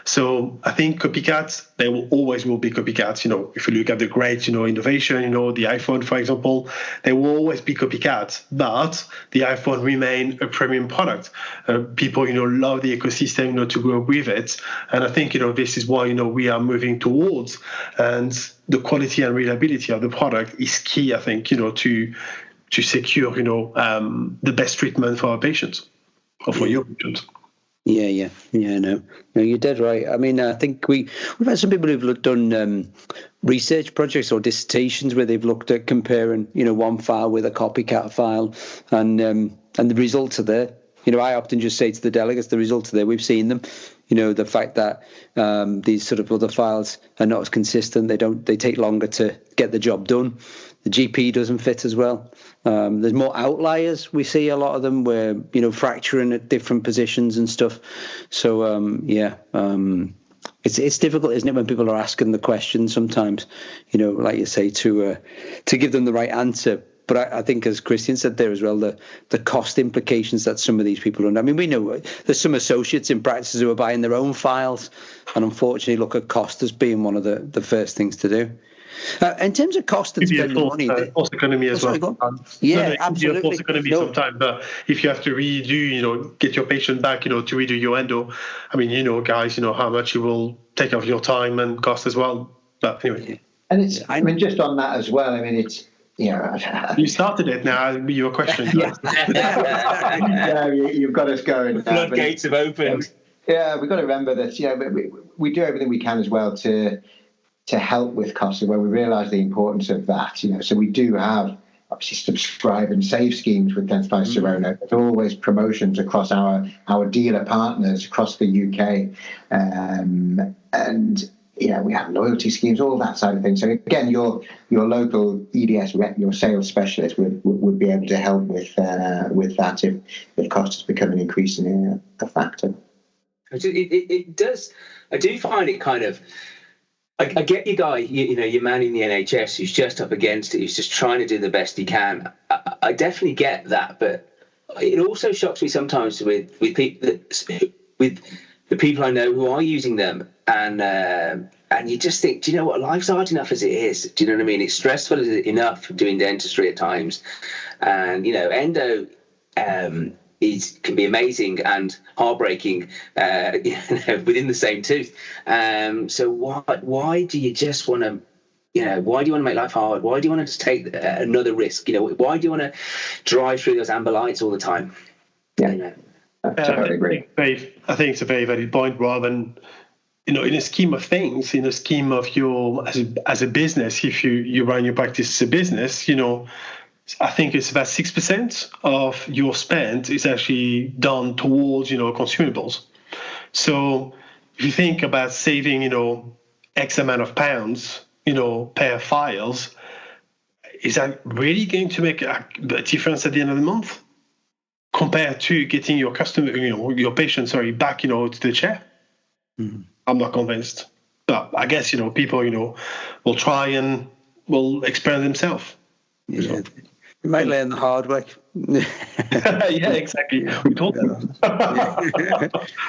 So I think copycats, there always will be copycats. If you look at the great, innovation, the iPhone, for example, there will always be copycats, but the iPhone remain a premium product. People, love the ecosystem, to go with it. And I think, this is why, we are moving towards, and the quality and reliability of the product is key, I think, to secure, the best treatment for our patients or for your patients. Yeah. No, you're dead right. I think we've had some people who've done research projects or dissertations where they've looked at comparing, one file with a copycat file, and the results are there. I often just say to the delegates, the results are there. We've seen them. The fact that these sort of other files are not as consistent. They take longer to get the job done. The GP doesn't fit as well. There's more outliers. We see a lot of them where, fracturing at different positions and stuff. So, it's difficult, isn't it, when people are asking the question sometimes, like you say, to give them the right answer. But I think, as Christian said there as well, the cost implications that some of these people are under. We know there's some associates in practices who are buying their own files, and unfortunately look at cost as being one of the first things to do. In terms of cost and spending money, false economy as well. Absolutely. False economy sometimes, but if you have to redo, get your patient back, to redo your endo, guys, how much it will take off your time and cost as well. But anyway, and it's just on that as well. It's. You started it now. Your question. You've got us going. Floodgates have opened. Yeah, we've got to remember that. We do everything we can as well to help with costs, where we realise the importance of that. So we do have obviously subscribe and save schemes with Dentsply Sirona. There's always promotions across our dealer partners across the UK, and we have loyalty schemes, all that side of things. So again, your local EDS rep, your sales specialist would be able to help with that if cost is becoming increasingly a factor. It does. I do find it kind of. I get your guy, your man in the NHS who's just up against it, who's just trying to do the best he can. I definitely get that, but it also shocks me sometimes with people with the people I know who are using them, and you just think, do you know what? Life's hard enough as it is. Do you know what I mean? It's stressful enough doing dentistry at times, and endo. Can be amazing and heartbreaking, within the same tooth. So why do you just want to, why do you want to make life hard? Why do you want to just take another risk? Why do you want to drive through those amber lights all the time? Yeah, I totally agree. I think it's a very valid point, rather than, in a scheme of things, in a scheme of your, as a business, if you run your practice as a business, I think it's about 6% of your spend is actually done towards, consumables. So if you think about saving, X amount of pounds, per files, is that really going to make a difference at the end of the month compared to getting your customer, your patient, back, to the chair? Mm-hmm. I'm not convinced. But I guess, people, will try and will experiment themselves. Yeah. So. You might learn the hard way. Yeah, exactly. We told them.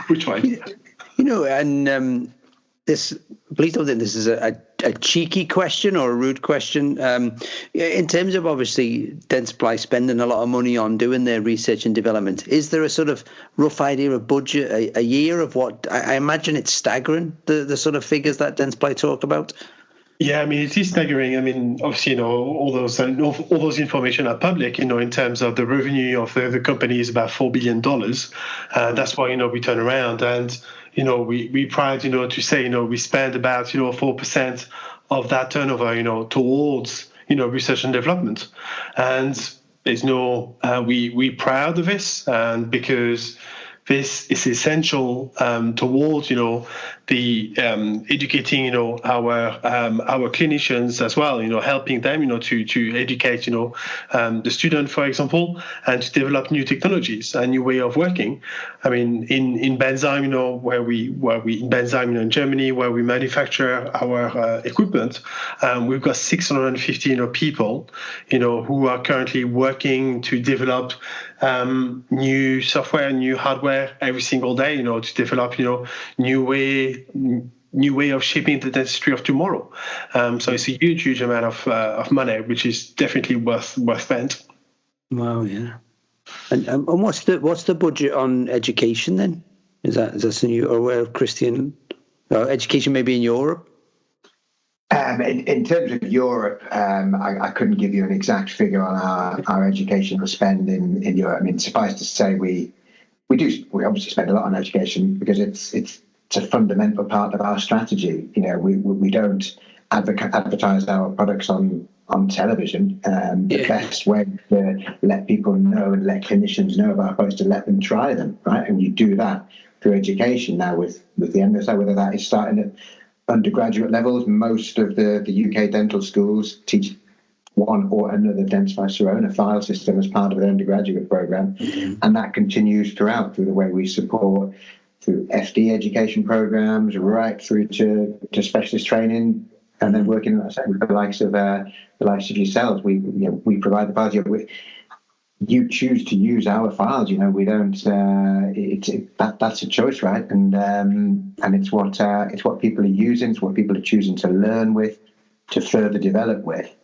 Which way? And this, please don't think this is a cheeky question or a rude question. In terms of, obviously, Dentsply spending a lot of money on doing their research and development, is there a sort of rough idea of budget, a year of what? I imagine it's staggering, the sort of figures that Dentsply talk about. Yeah, I mean, it is staggering. I mean, obviously, all those information are public, in terms of the revenue of the company is about $4 billion. That's why, we turn around and, we pride, to say, we spend about, 4% of that turnover, towards, research and development. And there's we're proud of this, and because this is essential towards, the educating, our clinicians as well, helping them, to educate, the student, for example, and to develop new technologies and new way of working. I mean, in Bensheim, where we in Bensheim, in Germany, where we manufacture our equipment, we've got 650, people, who are currently working to develop new software, new hardware every single day, to develop, new way of shaping the dentistry of tomorrow. So it's a huge amount of money, which is definitely worth spent. Wow, yeah. And what's the budget on education then? Is that something you're aware of, Christian? Education maybe in Europe? In terms of Europe, I couldn't give you an exact figure on our educational spend in Europe. I mean, suffice to say, we obviously spend a lot on education because it's a fundamental part of our strategy. We don't advertise our products on television. The best way to let people know and let clinicians know about our products is to let them try them, right? And you do that through education now with the MSI, whether that is starting at undergraduate levels. Most of the UK dental schools teach one or another Dentsply Sirona file system as part of their undergraduate program, and that continues throughout through the way we support through FD education programs, right through to specialist training, and then working, as I said, with the likes of yourselves. We provide the files. You choose to use our files. We don't. That's a choice, right? And it's what people are using. It's what people are choosing to learn with, to further develop with.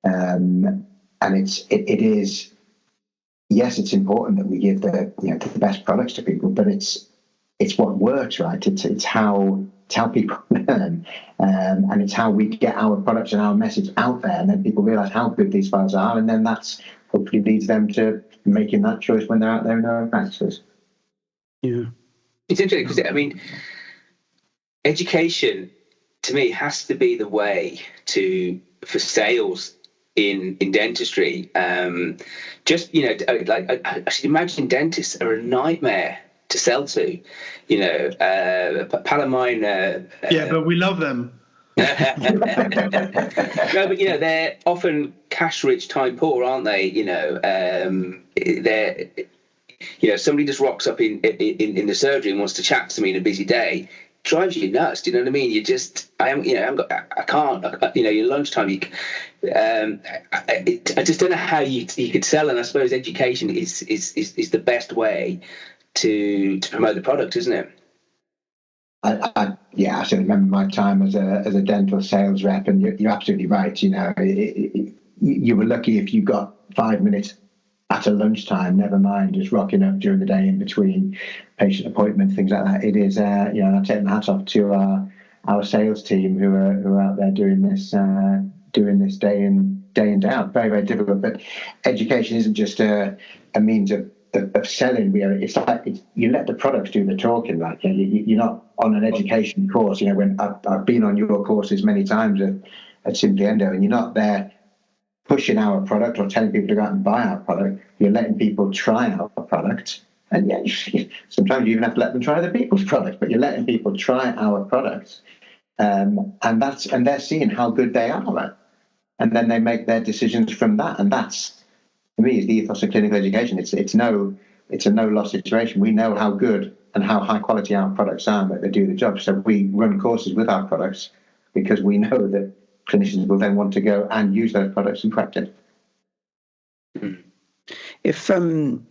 And it is. Yes, it's important that we give the best products to people, but it's what works, right? It's how people learn, and it's how we get our products and our message out there, and then people realize how good these files are, and then that's hopefully leads them to making that choice when they're out there in their own practices. Yeah, it's interesting because I mean, education to me has to be the way for sales in dentistry. I should imagine dentists are a nightmare sell to. Pal of mine. But we love them. No, but they're often cash rich, time poor, aren't they? They're somebody just rocks up in the surgery and wants to chat to me in a busy day. Drives you nuts. Do you know what I mean? I can't. Your lunchtime. I just don't know how you could sell, and I suppose education is the best way to promote the product, isn't it? I still remember my time as a dental sales rep, and you're absolutely right. You were lucky if you got 5 minutes at a lunchtime, never mind just rocking up during the day in between patient appointments, things like that. It is, I take my hat off to our sales team who are out there doing this day in day out. Very, very difficult. But education isn't just a means of selling. It's like you let the products do the talking. Like you're not on an education course. When I've been on your courses many times at simplyendo, and you're not there pushing our product or telling people to go out and buy our product. You're letting people try our product, and sometimes you even have to let them try other people's products. But you're letting people try our products, and they're seeing how good they are, and then they make their decisions from that. And that's, for me, is the ethos of clinical education. It's a no loss situation. We know how good and how high quality our products are, and that they do the job. So we run courses with our products because we know that clinicians will then want to go and use those products in practice. If I'm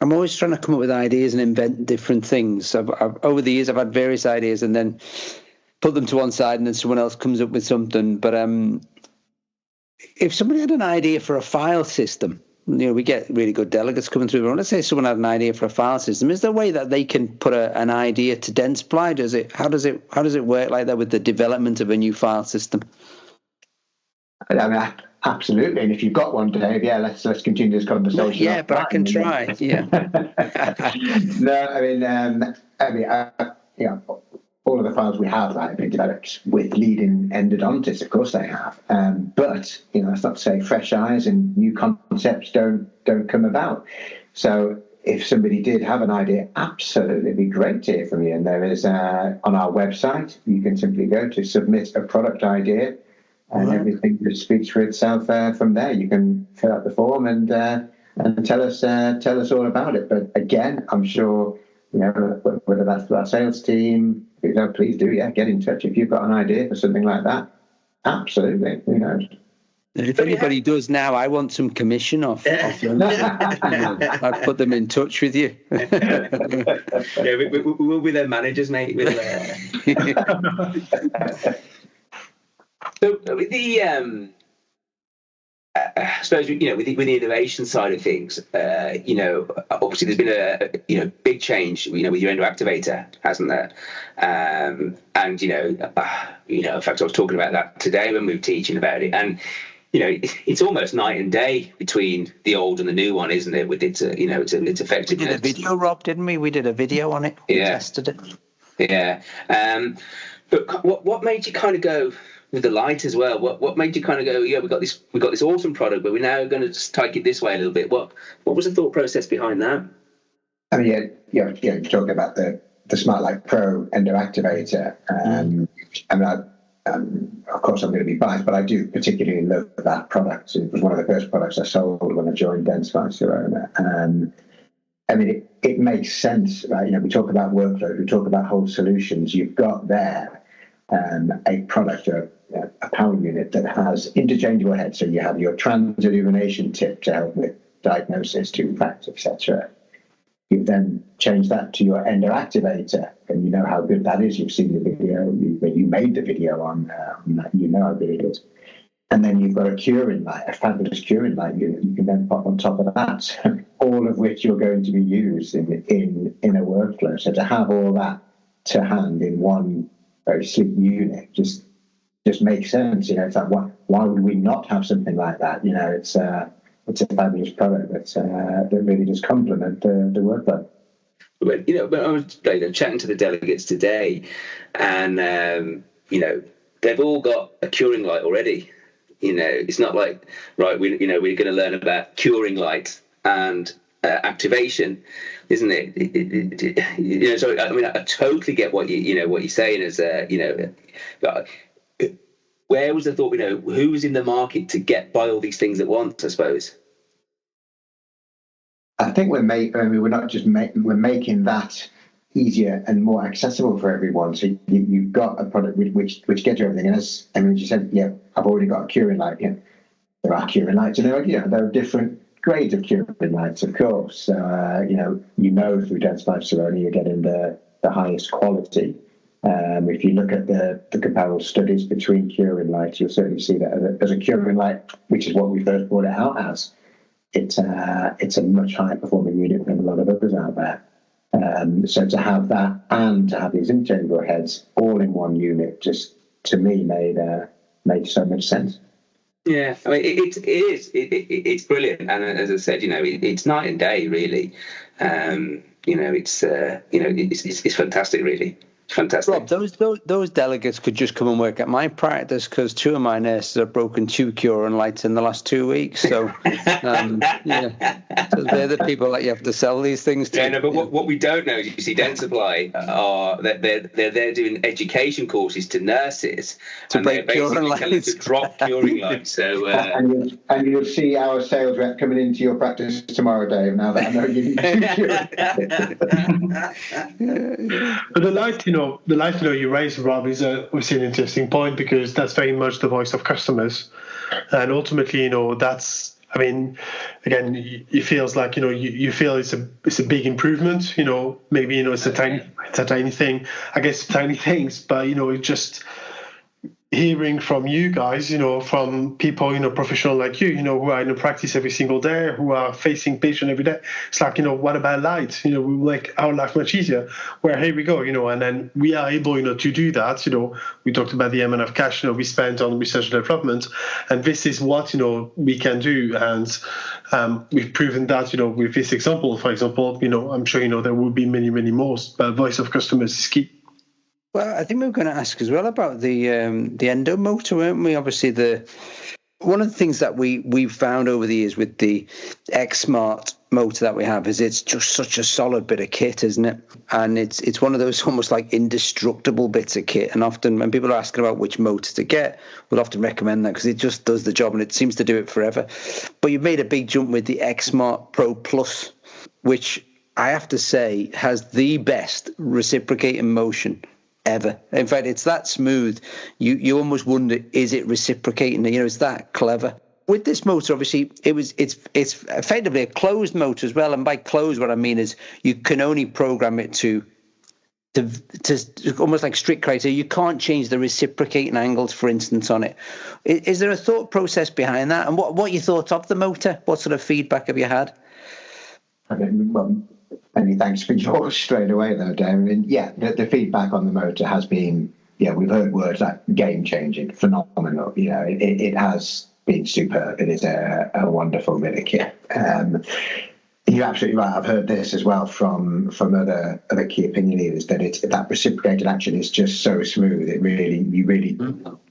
always trying to come up with ideas and invent different things. I've over the years I've had various ideas and then put them to one side, and then someone else comes up with something. But if somebody had an idea for a file system, we get really good delegates coming through. Let's say someone had an idea for a file system. Is there a way that they can put an idea to Dentsply? How does it work like that with the development of a new file system? I mean, absolutely. And if you've got one, Dave, let's continue this conversation. Yeah, but I can try. Yeah. No, all of the files we have have been developed with leading endodontists. Of course, they have. But that's not to say fresh eyes and new concepts don't come about. So if somebody did have an idea, absolutely, it'd be great to hear from you. And there is on our website, you can simply go to submit a product idea. And everything just speaks for itself from there. You can fill out the form and tell us all about it. But again, I'm sure whether that's to our sales team, please do get in touch if you've got an idea for something like that. Absolutely, If anybody does now, I want some commission off them. I'd put them in touch with you. We will be their managers, mate. So with the, I suppose with the innovation side of things, obviously there's been a big change, with your endo activator, hasn't there? And in fact, I was talking about that today when we were teaching about it, and it's almost night and day between the old and the new one, isn't it? With its effectiveness. We did a video, Rob, didn't we? We did a video on it. We tested it. Yeah. But what made you kind of go with the light as well? What made you kind of go, we got this awesome product, but we're now going to just take it this way a little bit? What was the thought process behind that? I mean, you're talking about the SmartLight Pro endo activator. Of course, I'm going to be biased, but I do particularly love that product. It was one of the first products I sold when I joined Dentsply Sirona. I mean, it makes sense, right? We talk about workflow, we talk about whole solutions. You've got there a product, a power unit that has interchangeable heads. So you have your trans-illumination tip to help with diagnosis, tooth facts, etc. You then change that to your endo activator, and you know how good that is. You've seen the video, you made the video on that, you know how good it is. And then you've got a curing light, a fabulous curing light unit you can then pop on top of that, all of which you're going to be used in a workflow. So to have all that to hand in one very sleek unit just makes sense. It's like, why would we not have something like that? It's a fabulous product that really does complement the workflow. When I was chatting to the delegates today, and they've all got a curing light already. It's not like, right, we're going to learn about curing light and activation, isn't it? You know, so I mean, I totally get what what you're saying as but where was the thought? You know, who was in the market to buy all these things at once? I suppose. I think we're not just we're making that easier and more accessible for everyone. So you've got a product which gets you everything. And as you said, I've already got a curing light. There are curing lights, and there are different grades of curing lights, of course. So through Dentsply Sirona you're getting the highest quality. If you look at the comparable studies between curing lights, you'll certainly see that as a curing light, which is what we first brought it out as, it's a much higher performing unit than a lot of others out there. So to have that and to have these interchangeable heads all in one unit just, to me, made so much sense. Yeah, I mean, it's brilliant, and as I said, it's night and day, really. It's fantastic, really. Fantastic. Rob, those delegates could just come and work at my practice, because 2 of my nurses have broken 2 curing lights in the last 2 weeks. So, so they're the people that you have to sell these things to. Yeah, no, but what we don't know is, you see, Dentsply are they're doing education courses to nurses to break curing lights, to drop curing lights. So, and you'll see our sales rep coming into your practice tomorrow, Dave. Now that I know you need to. But the light, you raised, Rob, is obviously an interesting point, because that's very much the voice of customers, and ultimately, that's. I mean, again, it feels like you feel it's a big improvement. Maybe it's a tiny thing. I guess tiny things, but it's just hearing from you guys, from people, professional like you, who are in the practice every single day, who are facing patient every day. It's like, what about light? We make our life much easier. Where here we go, and then we are able, to do that. We talked about the amount of cash, we spent on research and development, and this is what, we can do. And we've proven that, with this example, for example, I'm sure, there will be many, many more, but voice of customers is key. Well, I think we were going to ask as well about the endo motor, weren't we? Obviously, one of the things that we've found over the years with the X-Smart motor that we have is it's just such a solid bit of kit, isn't it? And it's one of those almost like indestructible bits of kit. And often when people are asking about which motor to get, we'll often recommend that, because it just does the job and it seems to do it forever. But you've made a big jump with the X-Smart Pro Plus, which I have to say has the best reciprocating motion ever. In fact, it's that smooth. You almost wonder, is it reciprocating? It's that clever. With this motor, obviously, it's effectively a closed motor as well. And by closed, what I mean is you can only program it to almost like strict criteria. You can't change the reciprocating angles, for instance, on it. Is there a thought process behind that? And what you thought of the motor? What sort of feedback have you had? Many thanks for yours straight away, though, Dave. I mean, the feedback on the motor has been, we've heard words like game-changing, phenomenal. It has been superb. It is a wonderful bit of kit. You're absolutely right. I've heard this as well from other key opinion leaders, that reciprocated action is just so smooth.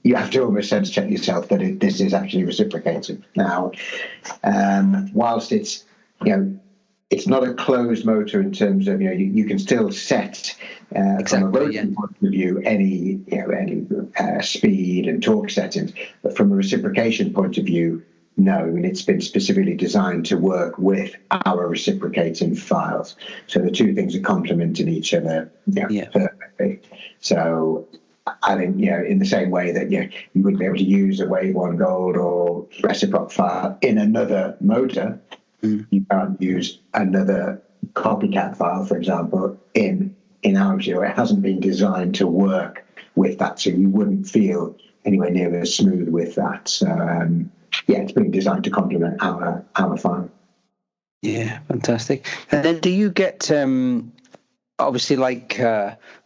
You have to almost sense check yourself that this is actually reciprocating. Now, whilst it's it's not a closed motor in terms of you can still set from a rotating point of view any speed and torque settings, but from a reciprocation point of view, no. I mean, it's been specifically designed to work with our reciprocating files, so the two things are complementing each other perfectly. So I think in the same way that you wouldn't be able to use a Wave 1 Gold or reciproc file in another motor. You can't use another copycat file, for example, in our machine. It hasn't been designed to work with that, so you wouldn't feel anywhere near as smooth with that. So, it's been designed to complement our file. Yeah, fantastic. And then do you get obviously like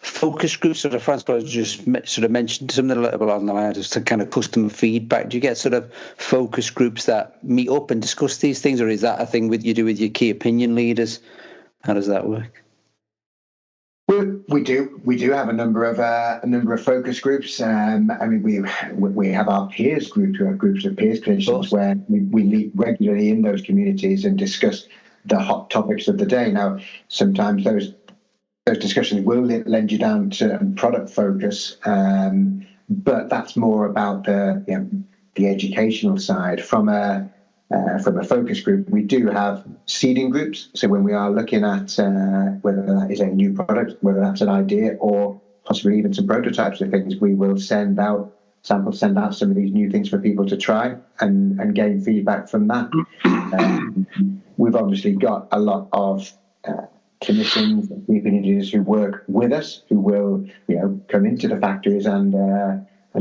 focus groups? Sort of François just sort of mentioned something a little bit along the lines of some kind of customer feedback. Do you get sort of focus groups that meet up and discuss these things, or is that a thing you do with your key opinion leaders? How does that work? We do have a number of focus groups. I mean, we have our peers group, who are groups of peers clinicians, where we meet regularly in those communities and discuss the hot topics of the day. Now, sometimes those discussions will lend you down to product focus, but that's more about the educational side. From a focus group, we do have seeding groups. So when we are looking at whether that is a new product, whether that's an idea, or possibly even some prototypes of things, we will send out samples, send out some of these new things for people to try and gain feedback from that. We've obviously got a lot of clinicians and opinion leaders who work with us, who will come into the factories and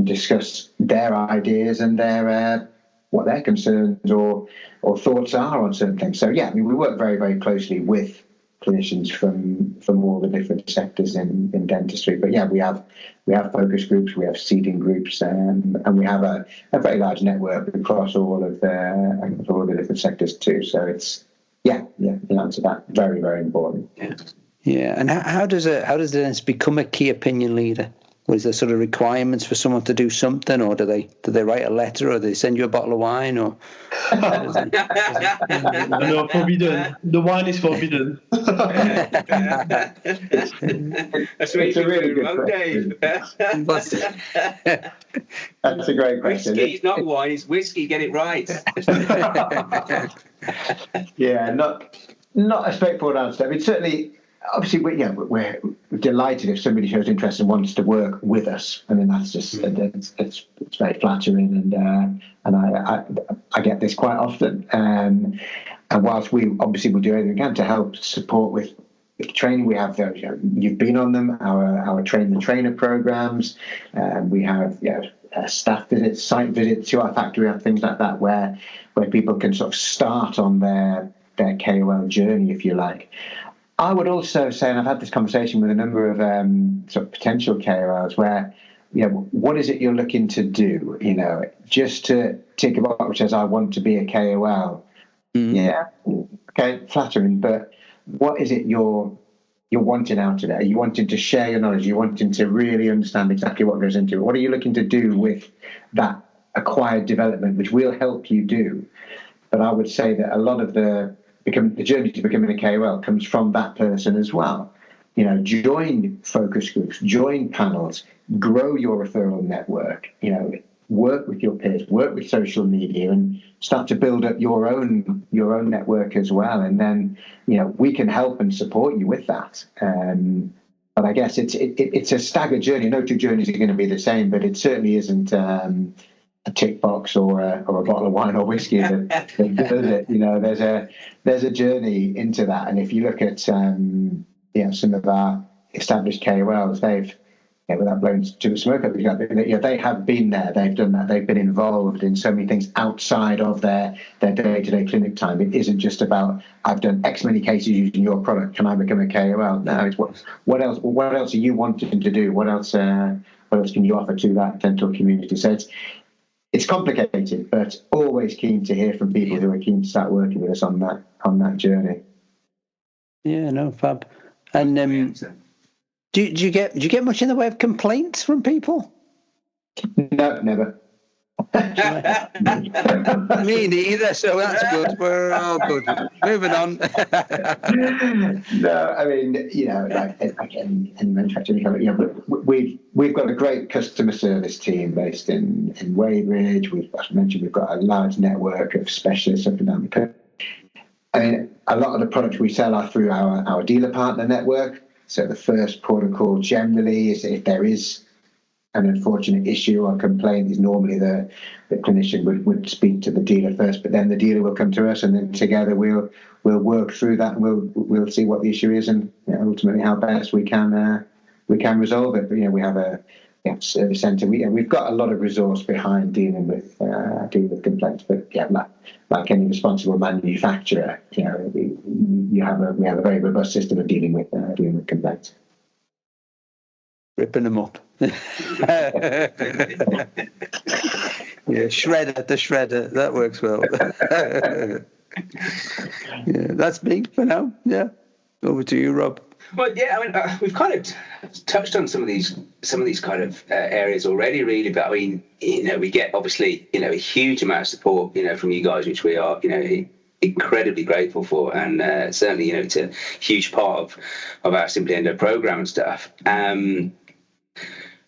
discuss their ideas and their what their concerns or thoughts are on certain things. So we work very, very closely with clinicians from all the different sectors in dentistry. But we have focus groups, we have seeding groups, and we have a very large network across all of the different sectors too. So it's the answer to that, very, very important. Yeah. And how does the dentist become a key opinion leader? Was there sort of requirements for someone to do something, or do they write a letter, or do they send you a bottle of wine, or? No, forbidden. The wine is forbidden. That's a really good question. That's a great question. Whiskey is not wine; it's whiskey. Get it right. Not a straightforward answer. I mean, certainly. Obviously, we're delighted if somebody shows interest and wants to work with us. I mean, that's just it's very flattering, and I get this quite often. And whilst we obviously will do everything we can to help support with training, we have those. You've been on them, our train the trainer programs. We have staff visits, site visits to our factory, and things like that, where people can sort of start on their KOL journey, if you like. I would also say, and I've had this conversation with a number of sort of potential KOLs, where, what is it you're looking to do? Just to tick a box which says, I want to be a KOL. Yeah, okay, flattering, but what is it you're wanting out of it? Are you wanting to share your knowledge? Are you wanting to really understand exactly what goes into it? What are you looking to do with that acquired development, which will help you do? But I would say that a lot of the journey to becoming a KOL comes from that person as well. Join focus groups, join panels, grow your referral network, work with your peers, work with social media, and start to build up your own network as well. And then, we can help and support you with that. But I guess it's a staggered journey. No two journeys are going to be the same, but it certainly isn't a tick box or a bottle of wine or whiskey that does it. There's a journey into that. And if you look at some of our established KOLs, they've without blowing to the smoke up, they have been there, they've done that, they've been involved in so many things outside of their day-to-day clinic time. It isn't just about, I've done X many cases using your product, can I become a KOL? No, it's what else are you wanting to do? What else can you offer to that dental community? So it's complicated, but always keen to hear from people who are keen to start working with us on that journey. Yeah, no, fab. And do you get much in the way of complaints from people? No, never. Me neither, so that's good. We're all good. Moving on. No, I mean, like in manufacturing, we've got a great customer service team based in Weybridge. As I mentioned, we've got a large network of specialists up and down the coast. I mean, a lot of the products we sell are through our dealer partner network. So the first port of call generally is if there is an unfortunate issue or complaint, is normally the clinician would speak to the dealer first, but then the dealer will come to us, and then together we'll work through that, and we'll see what the issue is, and ultimately how best we can resolve it. But we have a service centre. We've got a lot of resource behind dealing with complaints. But like any responsible manufacturer, we have a very robust system of dealing with complaints. Ripping them up. Yeah, shredder. That works well. Yeah, that's me for now. Yeah, over to you, Rob. Well, yeah, I mean, we've kind of touched on some of these kind of areas already, really. But I mean, we get obviously, a huge amount of support, from you guys, which we are, incredibly grateful for, and certainly, you know, it's a huge part of our simplyendo program and stuff.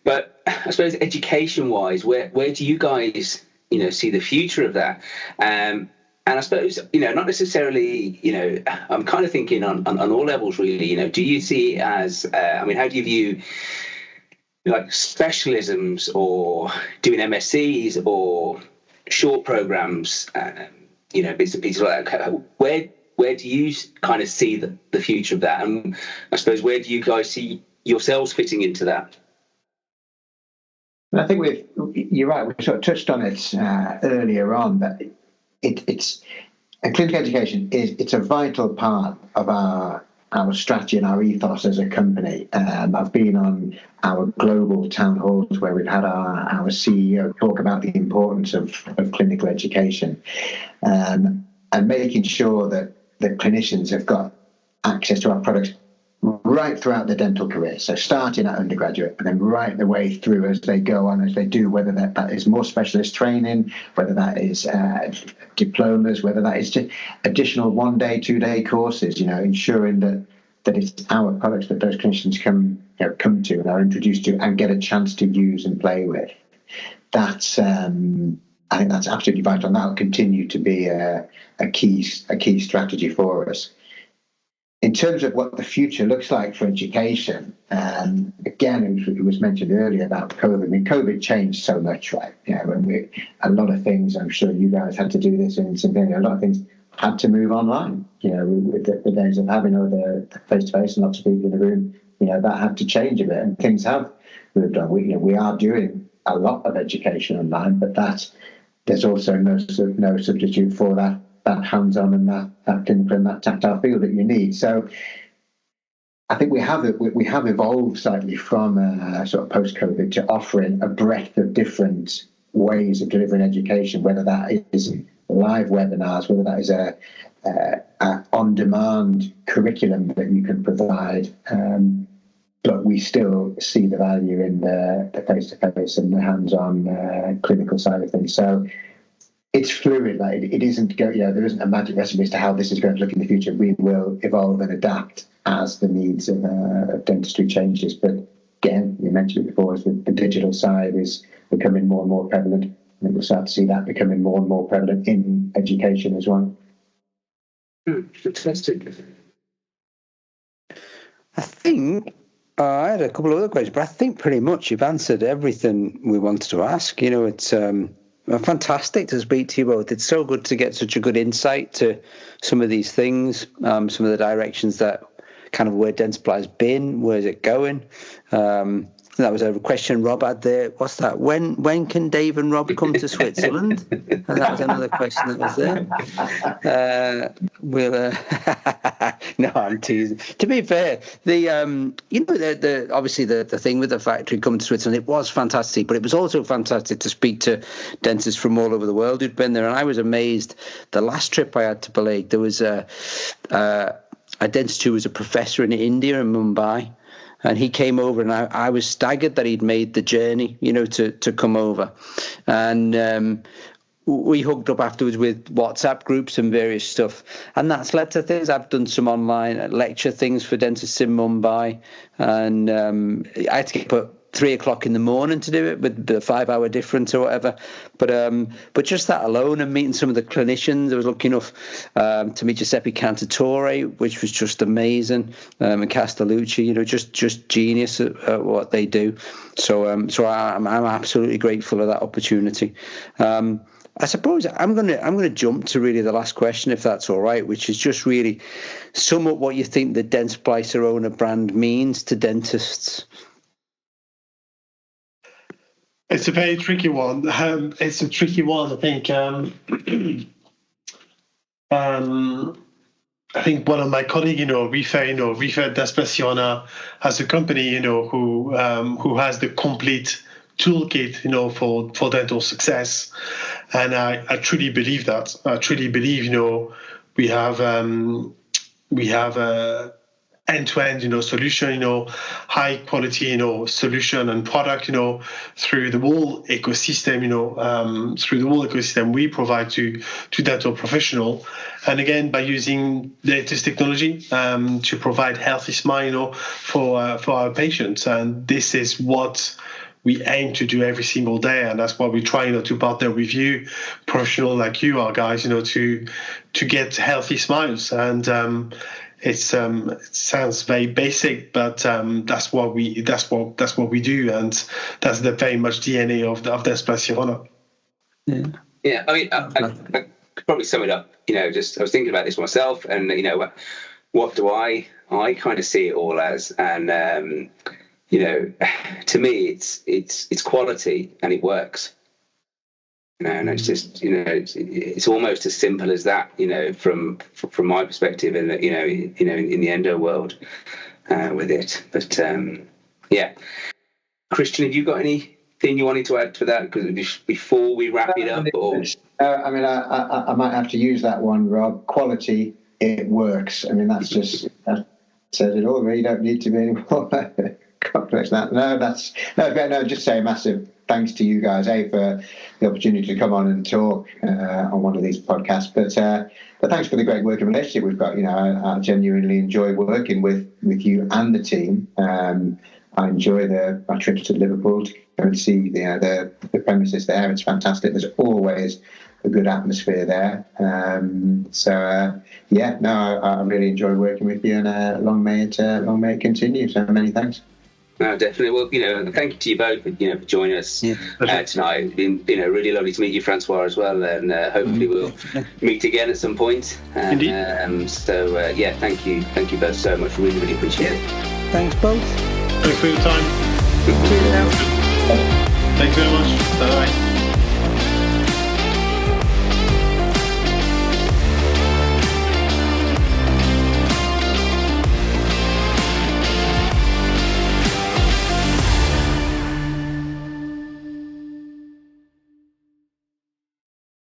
But I suppose education-wise, where do you guys, you know, see the future of that? And I suppose, you know, not necessarily, you know, I'm kind of thinking on all levels, really. You know, do you see it as, I mean, how do you view like specialisms or doing MSCs or short programs, you know, bits and pieces like that? Where do you kind of see the future of that? And I suppose, where do you guys see yourselves fitting into that? I think you're right. We sort of touched on it earlier on, but it's clinical education it's a vital part of our strategy and our ethos as a company. I've been on our global town halls where we've had our CEO talk about the importance of clinical education, and making sure that the clinicians have got access to our products right throughout their dental career. So starting at undergraduate and then right the way through as they go on, as they do, whether that is more specialist training, whether that is diplomas, whether that is just additional 1-day, 2-day courses, you know, ensuring that it's our products that those clinicians come to and are introduced to and get a chance to use and play with. That's I think that's absolutely vital, and that'll continue to be a key strategy for us. In terms of what the future looks like for education, again, it was mentioned earlier about COVID. I mean, COVID changed so much, right? You know, a lot of things, I'm sure you guys had to do this in Simplyendo, a lot of things had to move online. You know, with the days of having the face-to-face and lots of people in the room, you know, that had to change a bit, and things have moved on. We are doing a lot of education online, but there's also no substitute for that hands-on and that clinical and that tactile feel that you need. So I think we have evolved slightly from sort of post-COVID to offering a breadth of different ways of delivering education, whether that is live webinars, whether that is a on-demand curriculum that you can provide, but we still see the value in the face-to-face and the hands-on clinical side of things. So it's fluid. Like it isn't there isn't a magic recipe as to how this is going to look in the future. We will evolve and adapt as the needs of dentistry changes. But again, you mentioned it before, as the digital side is becoming more and more prevalent. I think we'll start to see that becoming more and more prevalent in education as well. Fantastic. I think I had a couple of other questions, but I think pretty much you've answered everything we wanted to ask. You know, it's fantastic to speak to you both. It's so good to get such a good insight to some of these things, some of the directions that kind of where Dentsply has been, where's it going. That was a question Rob had there. What's that? When can Dave and Rob come to Switzerland? And that was another question that was there. No, I'm teasing. To be fair, the obviously the thing with the factory coming to Switzerland, it was fantastic, but it was also fantastic to speak to dentists from all over the world who'd been there. And I was amazed. The last trip I had to Malaysia, there was a dentist who was a professor in India, in Mumbai. And he came over, and I was staggered that he'd made the journey, you know, to come over. And we hooked up afterwards with WhatsApp groups and various stuff. And that's led to things. I've done some online lecture things for dentists in Mumbai. And I had to get up at 3 o'clock in the morning to do it with the 5-hour difference or whatever. But just that alone, and meeting some of the clinicians, I was lucky enough to meet Giuseppe Cantatore, which was just amazing, and Castellucci, you know, just genius at what they do. So I'm absolutely grateful for that opportunity. I suppose I'm gonna jump to really the last question, if that's all right, which is just really sum up what you think the Dentsply Sirona brand means to dentists. It's a very tricky one. It's a tricky one. I think. I think one of my colleagues, referred Dentsply Sirona as a company, who has the complete toolkit, for dental success, and I truly believe that. I truly believe, we have end-to-end, solution, high quality, solution and product, through the whole ecosystem, we provide to dental professional. And again, by using latest technology to provide healthy smile, for our patients. And this is what we aim to do every single day, and that's why we try, to partner with you, professional like you are, guys, to get healthy smiles. And it sounds very basic, but that's what we do, and that's the very much DNA of Dentsply Sirona. Yeah. I mean, I could probably sum it up. I was thinking about this myself, and what do I kind of see it all as, and to me, it's quality and it works. And it's just, it's almost as simple as that, from my perspective, and in the endo world with it. But yeah, Christian, have you got anything you wanted to add to that? Because before we wrap it up, I mean, I might have to use that one, Rob. Quality, it works. I mean, that says it all. You don't need to be any more complex than that. No, just say a massive thanks to you guys, for the opportunity to come on and talk on one of these podcasts. But thanks for the great working relationship we've got. I genuinely enjoy working with you and the team. I enjoy my trips to Liverpool to go and see the premises there. It's fantastic. There's always a good atmosphere there. I really enjoy working with you, and long may it continue. So many thanks. No, definitely. Well, thank you to you both for joining us tonight. It's been really lovely to meet you, François, as well, and hopefully we'll meet again at some point. Indeed. Thank you both so much. Really, really appreciate it. Thanks both. Thanks for your time. Cheers out. Thanks very much. Bye.